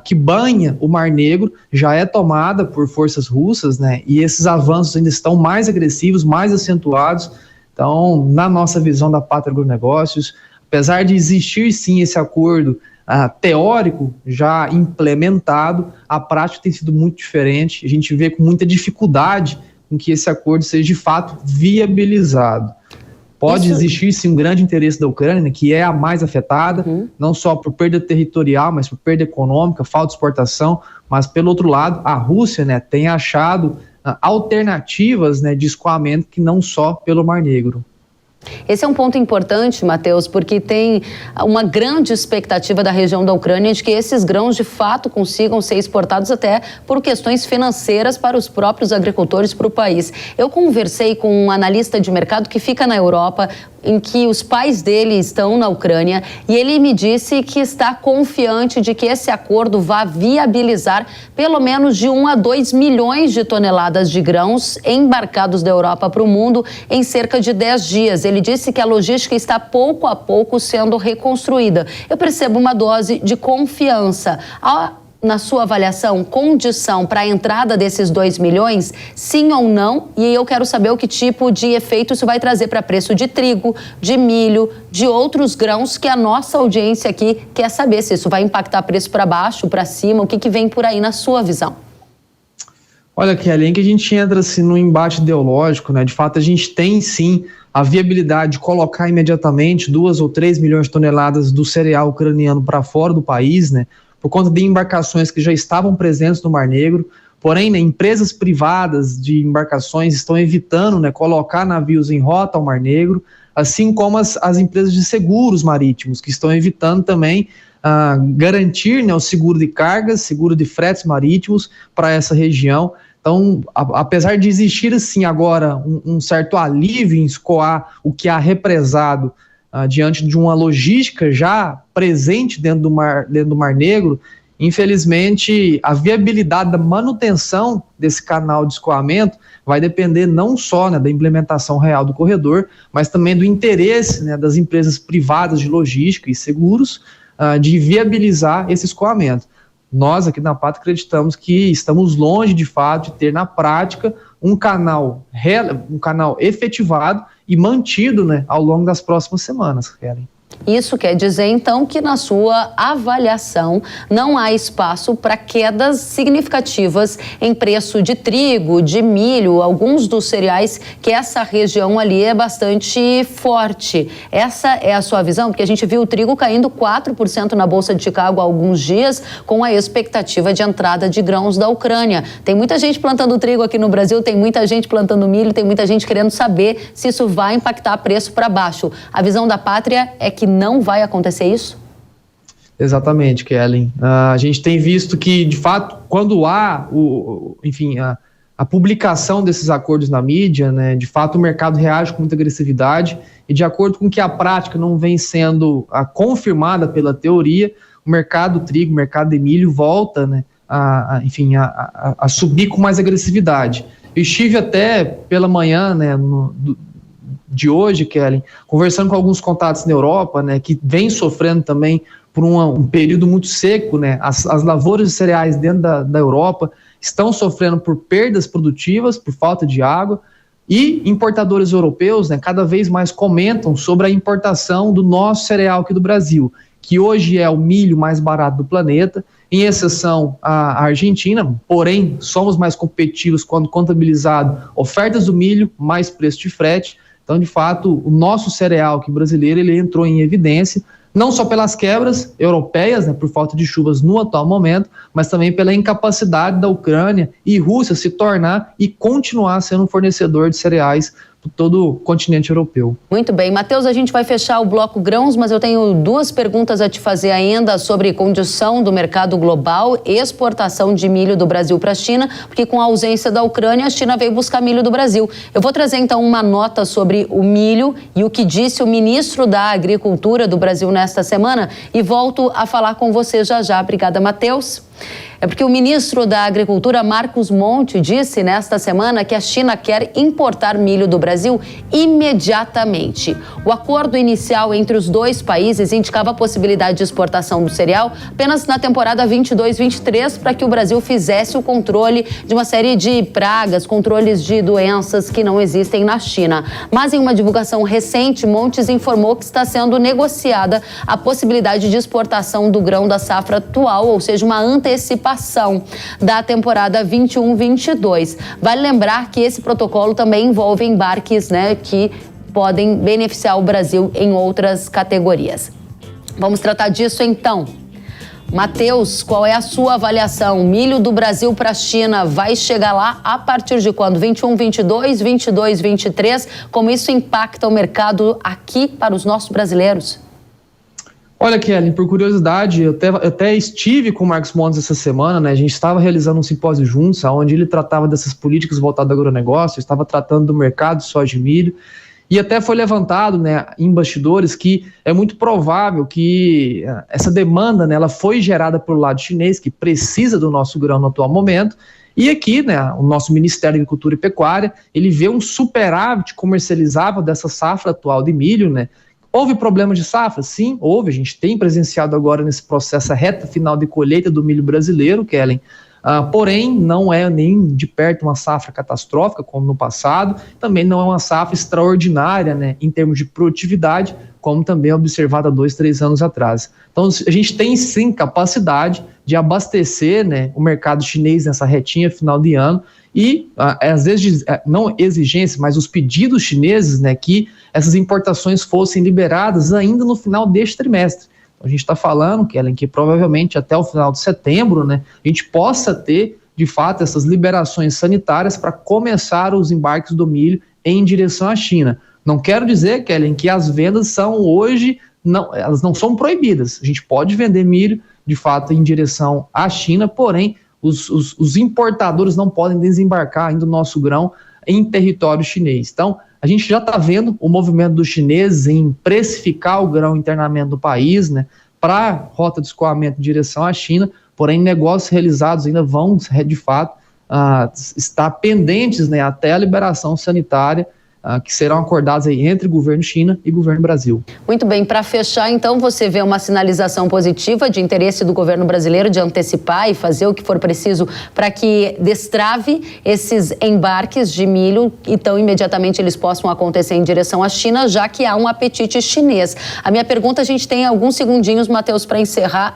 que banha o Mar Negro já é tomada por forças russas, né, e esses avanços ainda estão mais agressivos, mais acentuados. Então, na nossa visão da Pátria Agronegócios, apesar de existir sim esse acordo teórico já implementado, a prática tem sido muito diferente. A gente vê com muita dificuldade em que esse acordo seja de fato viabilizado. Pode existir sim um grande interesse da Ucrânia, que é a mais afetada, não só por perda territorial, mas por perda econômica, falta de exportação, mas pelo outro lado, a Rússia, né, tem achado alternativas, né, de escoamento que não só pelo Mar Negro. Esse é um ponto importante, Matheus, porque tem uma grande expectativa da região da Ucrânia de que esses grãos de fato consigam ser exportados até por questões financeiras para os próprios agricultores para o país. Eu conversei com um analista de mercado que fica na Europa, em que os pais dele estão na Ucrânia, e ele me disse que está confiante de que esse acordo vá viabilizar pelo menos de 1 a 2 milhões de toneladas de grãos embarcados da Europa para o mundo em cerca de 10 dias. Ele disse que a logística está pouco a pouco sendo reconstruída. Eu percebo uma dose de confiança. na sua avaliação, condição para a entrada desses 2 milhões, sim ou não? E eu quero saber o que tipo de efeito isso vai trazer para preço de trigo, de milho, de outros grãos que a nossa audiência aqui quer saber se isso vai impactar preço para baixo, para cima, o que vem por aí na sua visão. Olha, Kelly, que a gente entra assim, num embate ideológico, né? De fato, a gente tem sim a viabilidade de colocar imediatamente 2 ou 3 milhões de toneladas do cereal ucraniano para fora do país, né? Por conta de embarcações que já estavam presentes no Mar Negro. Porém, né, empresas privadas de embarcações estão evitando, né, colocar navios em rota ao Mar Negro, assim como as empresas de seguros marítimos, que estão evitando também garantir, né, o seguro de cargas, seguro de fretes marítimos para essa região. Então, apesar de existir, assim, agora um certo alívio em escoar o que há represado diante de uma logística já presente dentro do Mar Negro, infelizmente, a viabilidade da manutenção desse canal de escoamento vai depender não só, né, da implementação real do corredor, mas também do interesse, né, das empresas privadas de logística e seguros de viabilizar esse escoamento. Nós aqui na Pátria acreditamos que estamos longe, de fato, de ter na prática um canal efetivado e mantido, né, ao longo das próximas semanas, Kellen. Isso quer dizer, então, que na sua avaliação não há espaço para quedas significativas em preço de trigo, de milho, alguns dos cereais, que essa região ali é bastante forte. Essa é a sua visão? Porque a gente viu o trigo caindo 4% na Bolsa de Chicago há alguns dias, com a expectativa de entrada de grãos da Ucrânia. Tem muita gente plantando trigo aqui no Brasil, tem muita gente plantando milho, tem muita gente querendo saber se isso vai impactar preço para baixo. A visão da Pátria é que não vai acontecer isso? Exatamente, Kellen. A gente tem visto que, de fato, quando há a publicação desses acordos na mídia, né, de fato o mercado reage com muita agressividade e, de acordo com que a prática não vem sendo confirmada pela teoria, o mercado trigo, o mercado de milho volta, né, a subir com mais agressividade. Eu estive até pela manhã, né, de hoje, Kellen, conversando com alguns contatos na Europa, né, que vem sofrendo também por um período muito seco, né, as lavouras de cereais dentro da Europa estão sofrendo por perdas produtivas, por falta de água, e importadores europeus, né, cada vez mais comentam sobre a importação do nosso cereal aqui do Brasil, que hoje é o milho mais barato do planeta, em exceção à Argentina, porém somos mais competitivos quando contabilizado ofertas do milho, mais preço de frete. Então, de fato, o nosso cereal aqui brasileiro, ele entrou em evidência, não só pelas quebras europeias, né, por falta de chuvas no atual momento, mas também pela incapacidade da Ucrânia e Rússia se tornar e continuar sendo um fornecedor de cereais para todo o continente europeu. Muito bem. Matheus, a gente vai fechar o bloco grãos, mas eu tenho 2 perguntas a te fazer ainda sobre condição do mercado global, exportação de milho do Brasil para a China, porque com a ausência da Ucrânia, a China veio buscar milho do Brasil. Eu vou trazer então uma nota sobre o milho e o que disse o ministro da Agricultura do Brasil nesta semana e volto a falar com você já. Obrigada, Matheus. É porque o ministro da Agricultura, Marcos Monte, disse nesta semana que a China quer importar milho do Brasil imediatamente. O acordo inicial entre os 2 países indicava a possibilidade de exportação do cereal apenas na temporada 22-23 para que o Brasil fizesse o controle de uma série de pragas, controles de doenças que não existem na China. Mas em uma divulgação recente, Montes informou que está sendo negociada a possibilidade de exportação do grão da safra atual, ou seja, uma antecipação da temporada 21-22. Vale lembrar que esse protocolo também envolve embarques, né, que podem beneficiar o Brasil em outras categorias. Vamos tratar disso então. Matheus, qual é a sua avaliação? Milho do Brasil para a China vai chegar lá a partir de quando? 21-22, 22-23? Como isso impacta o mercado aqui para os nossos brasileiros? Olha, Kellen, por curiosidade, eu até estive com o Marcos Montes essa semana, né? A gente estava realizando um simpósio juntos, onde ele tratava dessas políticas voltadas ao agronegócio, estava tratando do mercado de soja e milho, e até foi levantado, né, em bastidores que é muito provável que essa demanda, né, ela foi gerada pelo lado chinês, que precisa do nosso grão no atual momento, e aqui, né, o nosso Ministério da Agricultura e Pecuária, ele vê um superávit comercializável dessa safra atual de milho, né, Houve problemas de safra? Sim, houve. A gente tem presenciado agora nesse processo a reta final de colheita do milho brasileiro, Kellen. Porém, não é nem de perto uma safra catastrófica, como no passado, também não é uma safra extraordinária, né, em termos de produtividade, como também é observado há 2, 3 anos atrás. Então, a gente tem sim capacidade de abastecer, né, o mercado chinês nessa retinha final de ano e, às vezes, não exigência, mas os pedidos chineses, né, que essas importações fossem liberadas ainda no final deste trimestre. A gente está falando, Kellen, que provavelmente até o final de setembro, né, a gente possa ter, de fato, essas liberações sanitárias para começar os embarques do milho em direção à China. Não quero dizer, Kellen, que as vendas são hoje, elas não são proibidas. A gente pode vender milho, de fato, em direção à China, porém, os importadores não podem desembarcar ainda o nosso grão em território chinês. Então, a gente já está vendo o movimento dos chineses em precificar o grão internamente do país, né, para rota de escoamento em direção à China, porém negócios realizados ainda vão, de fato, estar pendentes, né, até a liberação sanitária, que serão acordados aí entre governo China e governo Brasil. Muito bem, para fechar, então, você vê uma sinalização positiva de interesse do governo brasileiro de antecipar e fazer o que for preciso para que destrave esses embarques de milho, então imediatamente eles possam acontecer em direção à China, já que há um apetite chinês. A minha pergunta, a gente tem alguns segundinhos, Matheus, para encerrar,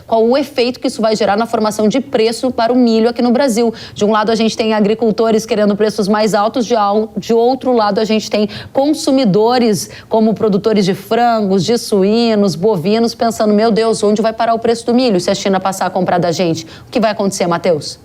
qual o efeito que isso vai gerar na formação de preço para o milho aqui no Brasil? De um lado a gente tem agricultores querendo preços mais altos, de outro lado a gente tem consumidores como produtores de frangos, de suínos, bovinos, pensando, meu Deus, onde vai parar o preço do milho se a China passar a comprar da gente? O que vai acontecer, Matheus?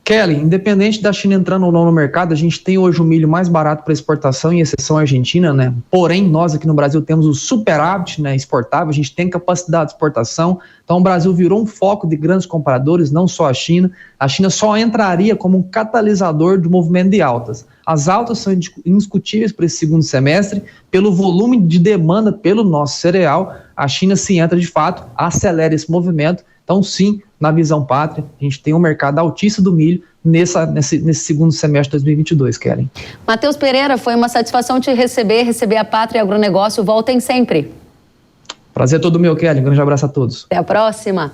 Kelly, independente da China entrando ou não no mercado, a gente tem hoje o milho mais barato para exportação, em exceção à Argentina, né? Porém, nós aqui no Brasil temos o superávit, né, exportável, a gente tem capacidade de exportação, então o Brasil virou um foco de grandes compradores, não só a China. A China só entraria como um catalisador do movimento de altas. As altas são indiscutíveis para esse segundo semestre, pelo volume de demanda pelo nosso cereal, a China, se entra de fato, acelera esse movimento. Então, sim, na visão pátria, a gente tem um mercado altíssimo do milho nesse segundo semestre de 2022, Kellen. Matheus Pereira, foi uma satisfação te receber a Pátria Agronegócio. Voltem sempre. Prazer todo meu, Kellen. Um grande abraço a todos. Até a próxima.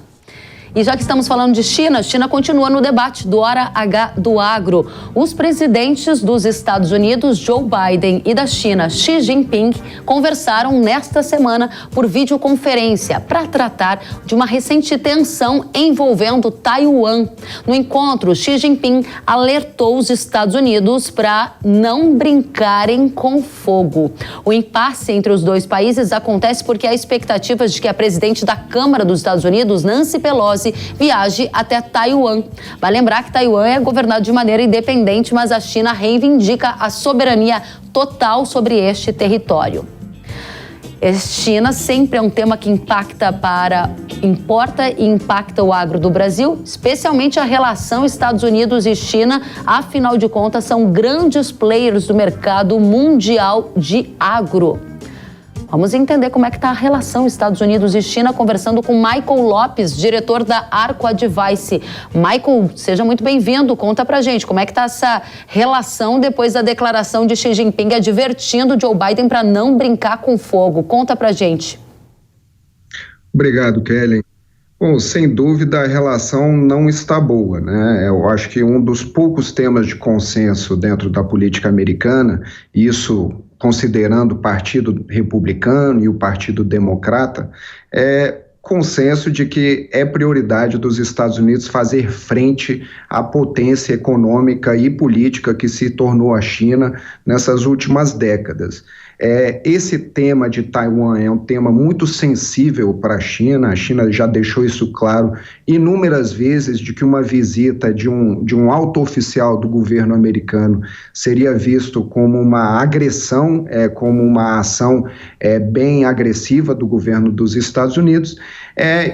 E já que estamos falando de China, China continua no debate do Hora H do Agro. Os presidentes dos Estados Unidos, Joe Biden, e da China, Xi Jinping, conversaram nesta semana por videoconferência para tratar de uma recente tensão envolvendo Taiwan. No encontro, Xi Jinping alertou os Estados Unidos para não brincarem com fogo. O impasse entre os dois países acontece porque há expectativas de que a presidente da Câmara dos Estados Unidos, Nancy Pelosi, viaje até Taiwan. Vai lembrar que Taiwan é governado de maneira independente, mas a China reivindica a soberania total sobre este território. China sempre é um tema que importa e impacta o agro do Brasil, especialmente a relação Estados Unidos e China. Afinal de contas, são grandes players do mercado mundial de agro. Vamos entender como é que está a relação Estados Unidos e China, conversando com Michael Lopes, diretor da Arco Advice. Michael, seja muito bem-vindo. Conta pra gente como é que está essa relação depois da declaração de Xi Jinping advertindo Joe Biden para não brincar com fogo. Conta pra gente. Obrigado, Kellen. Bom, sem dúvida a relação não está boa, né? Eu acho que um dos poucos temas de consenso dentro da política americana, isso considerando o Partido Republicano e o Partido Democrata, é consenso de que é prioridade dos Estados Unidos fazer frente à potência econômica e política que se tornou a China nessas últimas décadas. Esse tema de Taiwan é um tema muito sensível para a China já deixou isso claro inúmeras vezes, de que uma visita de um alto oficial do governo americano seria visto como uma agressão, como uma ação bem agressiva do governo dos Estados Unidos,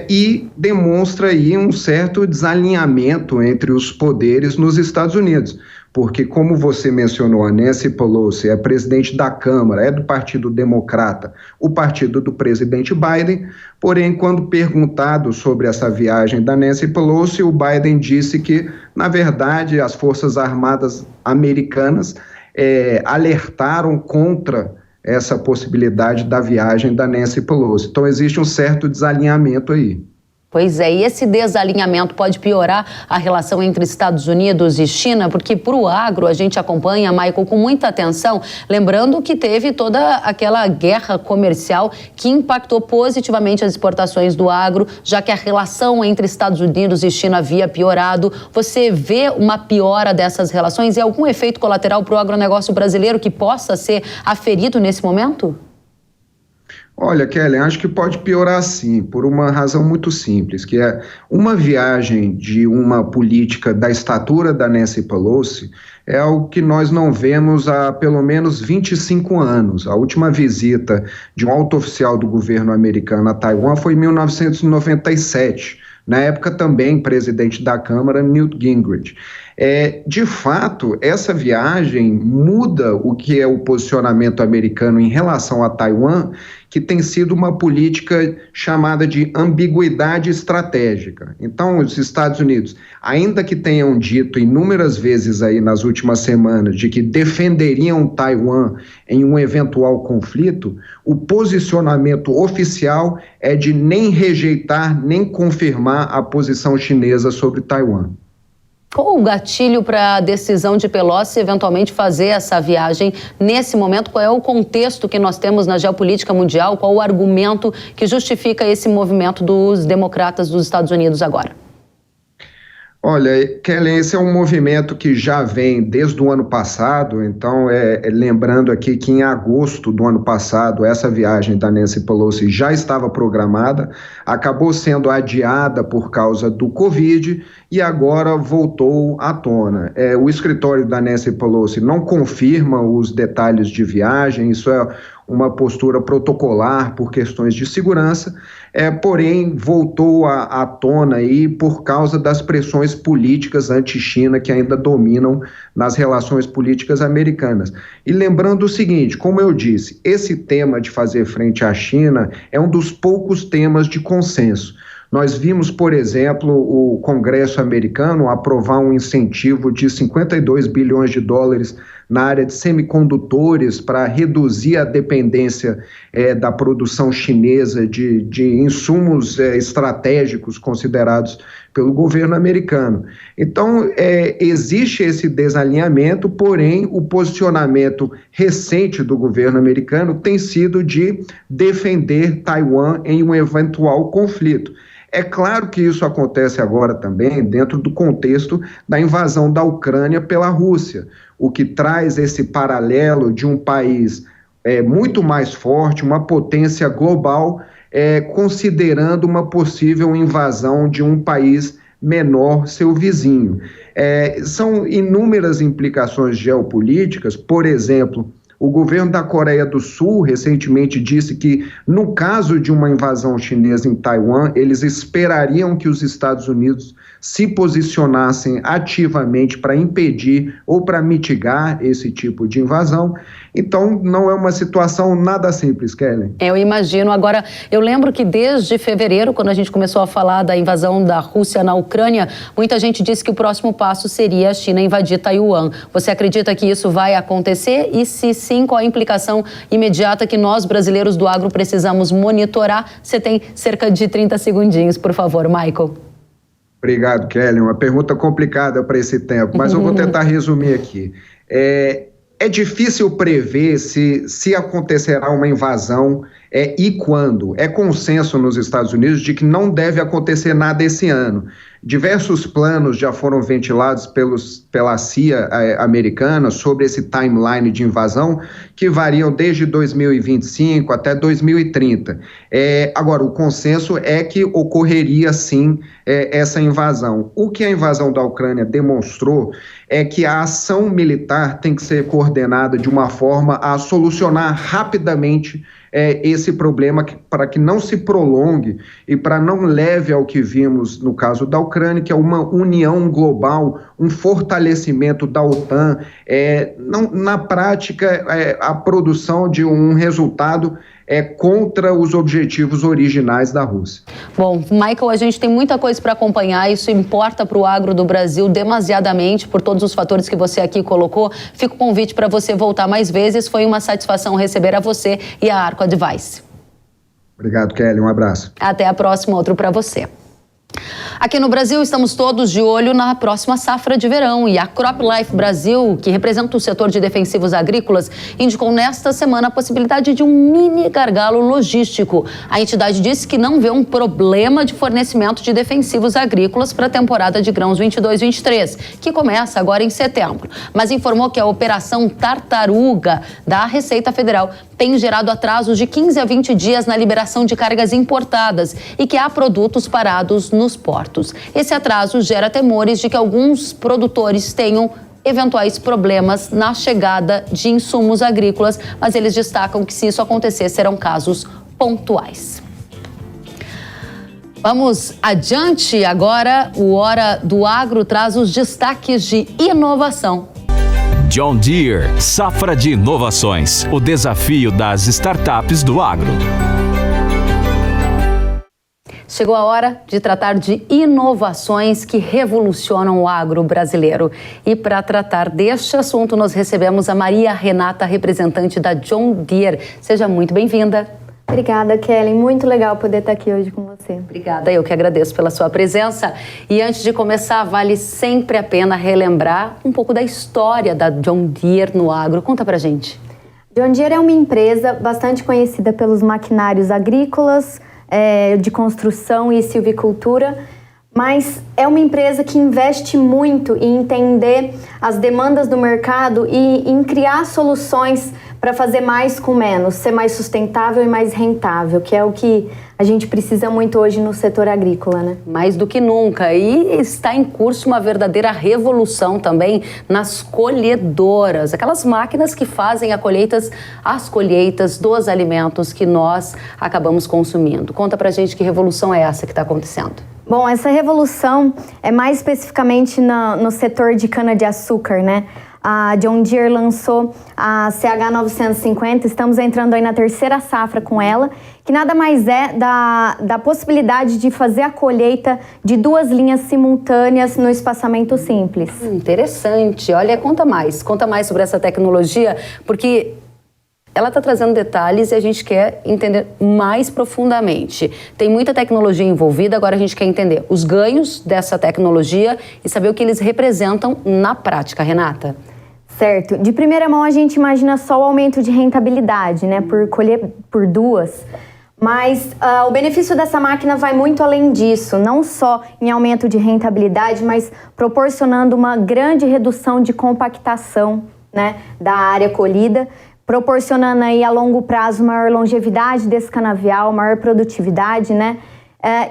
e demonstra aí um certo desalinhamento entre os poderes nos Estados Unidos. Porque, como você mencionou, a Nancy Pelosi é presidente da Câmara, é do Partido Democrata, o partido do presidente Biden, porém, quando perguntado sobre essa viagem da Nancy Pelosi, o Biden disse que, na verdade, as Forças Armadas americanas alertaram contra essa possibilidade da viagem da Nancy Pelosi. Então existe um certo desalinhamento aí. Pois é, e esse desalinhamento pode piorar a relação entre Estados Unidos e China, porque para o agro a gente acompanha, Michael, com muita atenção, lembrando que teve toda aquela guerra comercial que impactou positivamente as exportações do agro, já que a relação entre Estados Unidos e China havia piorado. Você vê uma piora dessas relações e algum efeito colateral para o agronegócio brasileiro que possa ser aferido nesse momento? Olha, Kelly, acho que pode piorar sim, por uma razão muito simples, que é uma viagem de uma política da estatura da Nancy Pelosi é algo que nós não vemos há pelo menos 25 anos. A última visita de um alto oficial do governo americano a Taiwan foi em 1997. Na época também presidente da Câmara, Newt Gingrich. De fato, essa viagem muda o que é o posicionamento americano em relação a Taiwan, que tem sido uma política chamada de ambiguidade estratégica. Então, os Estados Unidos, ainda que tenham dito inúmeras vezes aí nas últimas semanas de que defenderiam Taiwan em um eventual conflito, o posicionamento oficial é de nem rejeitar, nem confirmar a posição chinesa sobre Taiwan. Qual o gatilho para a decisão de Pelosi eventualmente fazer essa viagem nesse momento? Qual é o contexto que nós temos na geopolítica mundial? Qual o argumento que justifica esse movimento dos democratas dos Estados Unidos agora? Olha, Kelly, esse é um movimento que já vem desde o ano passado, então lembrando aqui que em agosto do ano passado essa viagem da Nancy Pelosi já estava programada, acabou sendo adiada por causa do Covid e agora voltou à tona. O escritório da Nancy Pelosi não confirma os detalhes de viagem, isso é uma postura protocolar por questões de segurança, porém voltou à tona aí por causa das pressões políticas anti-China que ainda dominam nas relações políticas americanas. E lembrando o seguinte, como eu disse, esse tema de fazer frente à China é um dos poucos temas de consenso. Nós vimos, por exemplo, o Congresso americano aprovar um incentivo de 52 bilhões de dólares na área de semicondutores para reduzir a dependência da produção chinesa de insumos estratégicos considerados pelo governo americano. Então, existe esse desalinhamento, porém, o posicionamento recente do governo americano tem sido de defender Taiwan em um eventual conflito. É claro que isso acontece agora também dentro do contexto da invasão da Ucrânia pela Rússia, o que traz esse paralelo de um país muito mais forte, uma potência global, considerando uma possível invasão de um país menor, seu vizinho. São inúmeras implicações geopolíticas, por exemplo, o governo da Coreia do Sul recentemente disse que, no caso de uma invasão chinesa em Taiwan, eles esperariam que os Estados Unidos se posicionassem ativamente para impedir ou para mitigar esse tipo de invasão. Então, não é uma situação nada simples, Kelly. Eu imagino. Agora, eu lembro que desde fevereiro, quando a gente começou a falar da invasão da Rússia na Ucrânia, muita gente disse que o próximo passo seria a China invadir Taiwan. Você acredita que isso vai acontecer? E se sim, qual a implicação imediata que nós, brasileiros do agro, precisamos monitorar? Você tem cerca de 30 segundinhos, por favor, Michael. Obrigado, Kelly. Uma pergunta complicada para esse tempo, mas eu vou tentar resumir aqui. É difícil prever se acontecerá uma invasão e quando. É consenso nos Estados Unidos de que não deve acontecer nada esse ano. Diversos planos já foram ventilados pela CIA americana sobre esse timeline de invasão, que variam desde 2025 até 2030. Agora, o consenso é que ocorreria sim essa invasão. O que a invasão da Ucrânia demonstrou é que a ação militar tem que ser coordenada de uma forma a solucionar rapidamente esse problema para que não se prolongue e para não leve ao que vimos no caso da Ucrânia, que é uma união global, um fortalecimento da OTAN, na prática a produção de um resultado contra os objetivos originais da Rússia. Bom, Michael, a gente tem muita coisa para acompanhar, isso importa para o agro do Brasil demasiadamente, por todos os fatores que você aqui colocou. Fica o convite para você voltar mais vezes, foi uma satisfação receber a você e a Arco Advice. Obrigado, Kelly, um abraço. Até a próxima, outro para você. Aqui no Brasil, estamos todos de olho na próxima safra de verão e a CropLife Brasil, que representa o setor de defensivos agrícolas, indicou nesta semana a possibilidade de um mini gargalo logístico. A entidade disse que não vê um problema de fornecimento de defensivos agrícolas para a temporada de grãos 22-23, que começa agora em setembro, mas informou que a operação Tartaruga da Receita Federal tem gerado atrasos de 15 a 20 dias na liberação de cargas importadas e que há produtos parados nos portos. Esse atraso gera temores de que alguns produtores tenham eventuais problemas na chegada de insumos agrícolas, mas eles destacam que, se isso acontecer, serão casos pontuais. Vamos adiante agora. O Hora do Agro traz os destaques de inovação. John Deere, safra de inovações, o desafio das startups do agro. Chegou a hora de tratar de inovações que revolucionam o agro brasileiro. E para tratar deste assunto, nós recebemos a Maria Renata, representante da John Deere. Seja muito bem-vinda. Obrigada, Kelly. Muito legal poder estar aqui hoje com você. Obrigada, eu que agradeço pela sua presença. E antes de começar, vale sempre a pena relembrar um pouco da história da John Deere no agro. Conta pra gente. John Deere é uma empresa bastante conhecida pelos maquinários agrícolas, de construção e silvicultura, mas é uma empresa que investe muito em entender as demandas do mercado e em criar soluções para fazer mais com menos, ser mais sustentável e mais rentável, que é o que a gente precisa muito hoje no setor agrícola, né? Mais do que nunca. E está em curso uma verdadeira revolução também nas colhedoras, aquelas máquinas que fazem as colheitas dos alimentos que nós acabamos consumindo. Conta pra gente que revolução é essa que está acontecendo. Bom, essa revolução é mais especificamente no setor de cana-de-açúcar, né? A John Deere lançou a CH950, estamos entrando aí na terceira safra com ela, que nada mais é da possibilidade de fazer a colheita de 2 linhas simultâneas no espaçamento simples. Interessante. Olha, conta mais sobre essa tecnologia, porque ela está trazendo detalhes e a gente quer entender mais profundamente. Tem muita tecnologia envolvida, agora a gente quer entender os ganhos dessa tecnologia e saber o que eles representam na prática, Renata. Certo. De primeira mão, a gente imagina só o aumento de rentabilidade, né, por colher por 2. Mas o benefício dessa máquina vai muito além disso, não só em aumento de rentabilidade, mas proporcionando uma grande redução de compactação, né, da área colhida, proporcionando aí a longo prazo maior longevidade desse canavial, maior produtividade, né?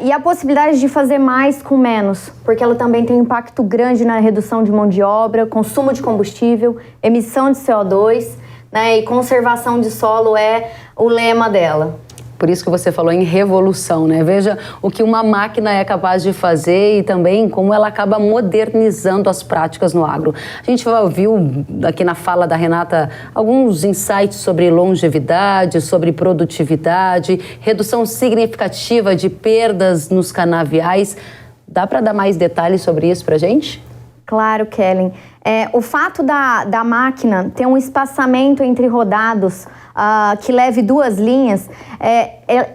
E a possibilidade de fazer mais com menos, porque ela também tem um impacto grande na redução de mão de obra, consumo de combustível, emissão de CO2, né? E conservação de solo é o lema dela. Por isso que você falou em revolução, né? Veja o que uma máquina é capaz de fazer e também como ela acaba modernizando as práticas no agro. A gente ouviu aqui na fala da Renata alguns insights sobre longevidade, sobre produtividade, redução significativa de perdas nos canaviais. Dá para dar mais detalhes sobre isso para a gente? Claro, Kellen. O fato da máquina ter um espaçamento entre rodados que leve 2 linhas,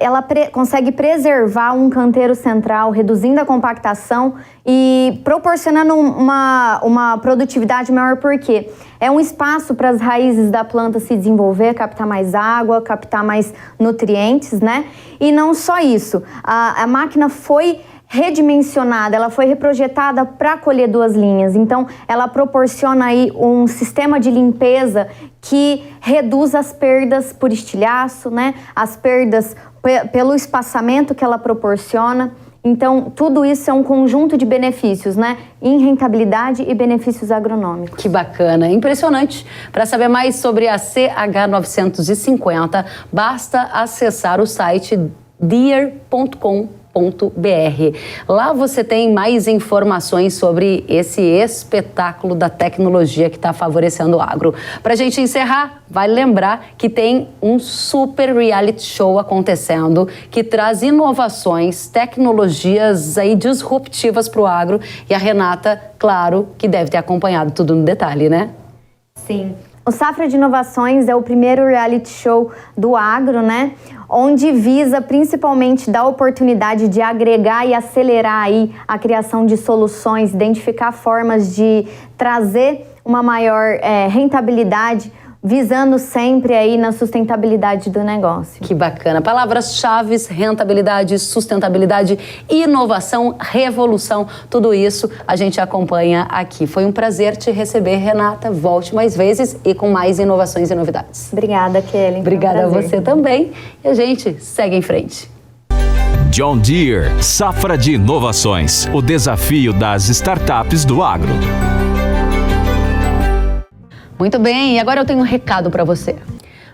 ela consegue preservar um canteiro central, reduzindo a compactação e proporcionando uma produtividade maior, porque é um espaço para as raízes da planta se desenvolver, captar mais água, captar mais nutrientes, né? E não só isso, a máquina foi redimensionada, ela foi reprojetada para colher 2 linhas. Então, ela proporciona aí um sistema de limpeza que reduz as perdas por estilhaço, né? As perdas pelo espaçamento que ela proporciona. Então, tudo isso é um conjunto de benefícios, né? Em rentabilidade e benefícios agronômicos. Que bacana, impressionante. Para saber mais sobre a CH950, basta acessar o site deere.com.br. Lá você tem mais informações sobre esse espetáculo da tecnologia que está favorecendo o agro. Para a gente encerrar, vale lembrar que tem um super reality show acontecendo que traz inovações, tecnologias aí disruptivas para o agro. E a Renata, claro, que deve ter acompanhado tudo no detalhe, né? Sim. O Safra de Inovações é o primeiro reality show do agro, né? Onde visa principalmente dar oportunidade de agregar e acelerar aí a criação de soluções, identificar formas de trazer uma maior rentabilidade, visando sempre aí na sustentabilidade do negócio. Que bacana. Palavras-chave: rentabilidade, sustentabilidade, inovação, revolução. Tudo isso a gente acompanha aqui. Foi um prazer te receber, Renata. Volte mais vezes e com mais inovações e novidades. Obrigada, Kelly. Obrigada a você também. E a gente segue em frente. John Deere, Safra de Inovações. O desafio das startups do agro. Muito bem, e agora eu tenho um recado para você.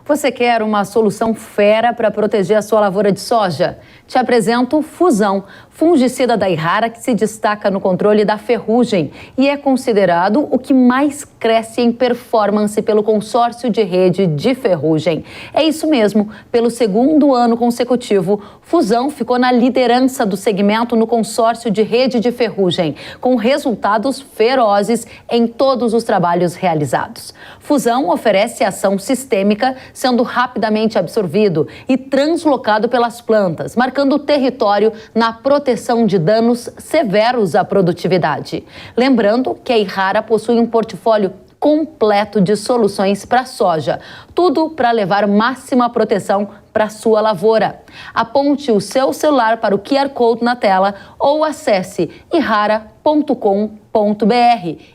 Você quer uma solução fera para proteger a sua lavoura de soja? Te apresento Fusão, fungicida da Yara que se destaca no controle da ferrugem e é considerado o que mais cresce em performance pelo consórcio de rede de ferrugem. É isso mesmo, pelo segundo ano consecutivo, Fusão ficou na liderança do segmento no consórcio de rede de ferrugem, com resultados ferozes em todos os trabalhos realizados. Fusão oferece ação sistêmica, sendo rapidamente absorvido e translocado pelas plantas, marcando o território na proteção de danos severos à produtividade. Lembrando que a Yara possui um portfólio completo de soluções para soja, tudo para levar máxima proteção para a sua lavoura. Aponte o seu celular para o QR Code na tela ou acesse yara.com.br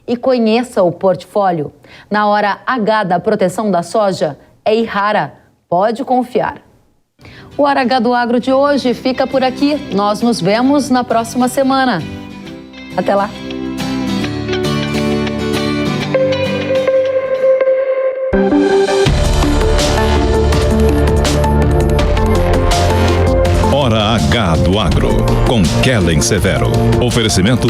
e conheça o portfólio. Na hora H da proteção da soja, é Yara. Pode confiar. O Hora H do Agro de hoje fica por aqui. Nós nos vemos na próxima semana. Até lá. Hora H do Agro, com Kellen Severo. Oferecimento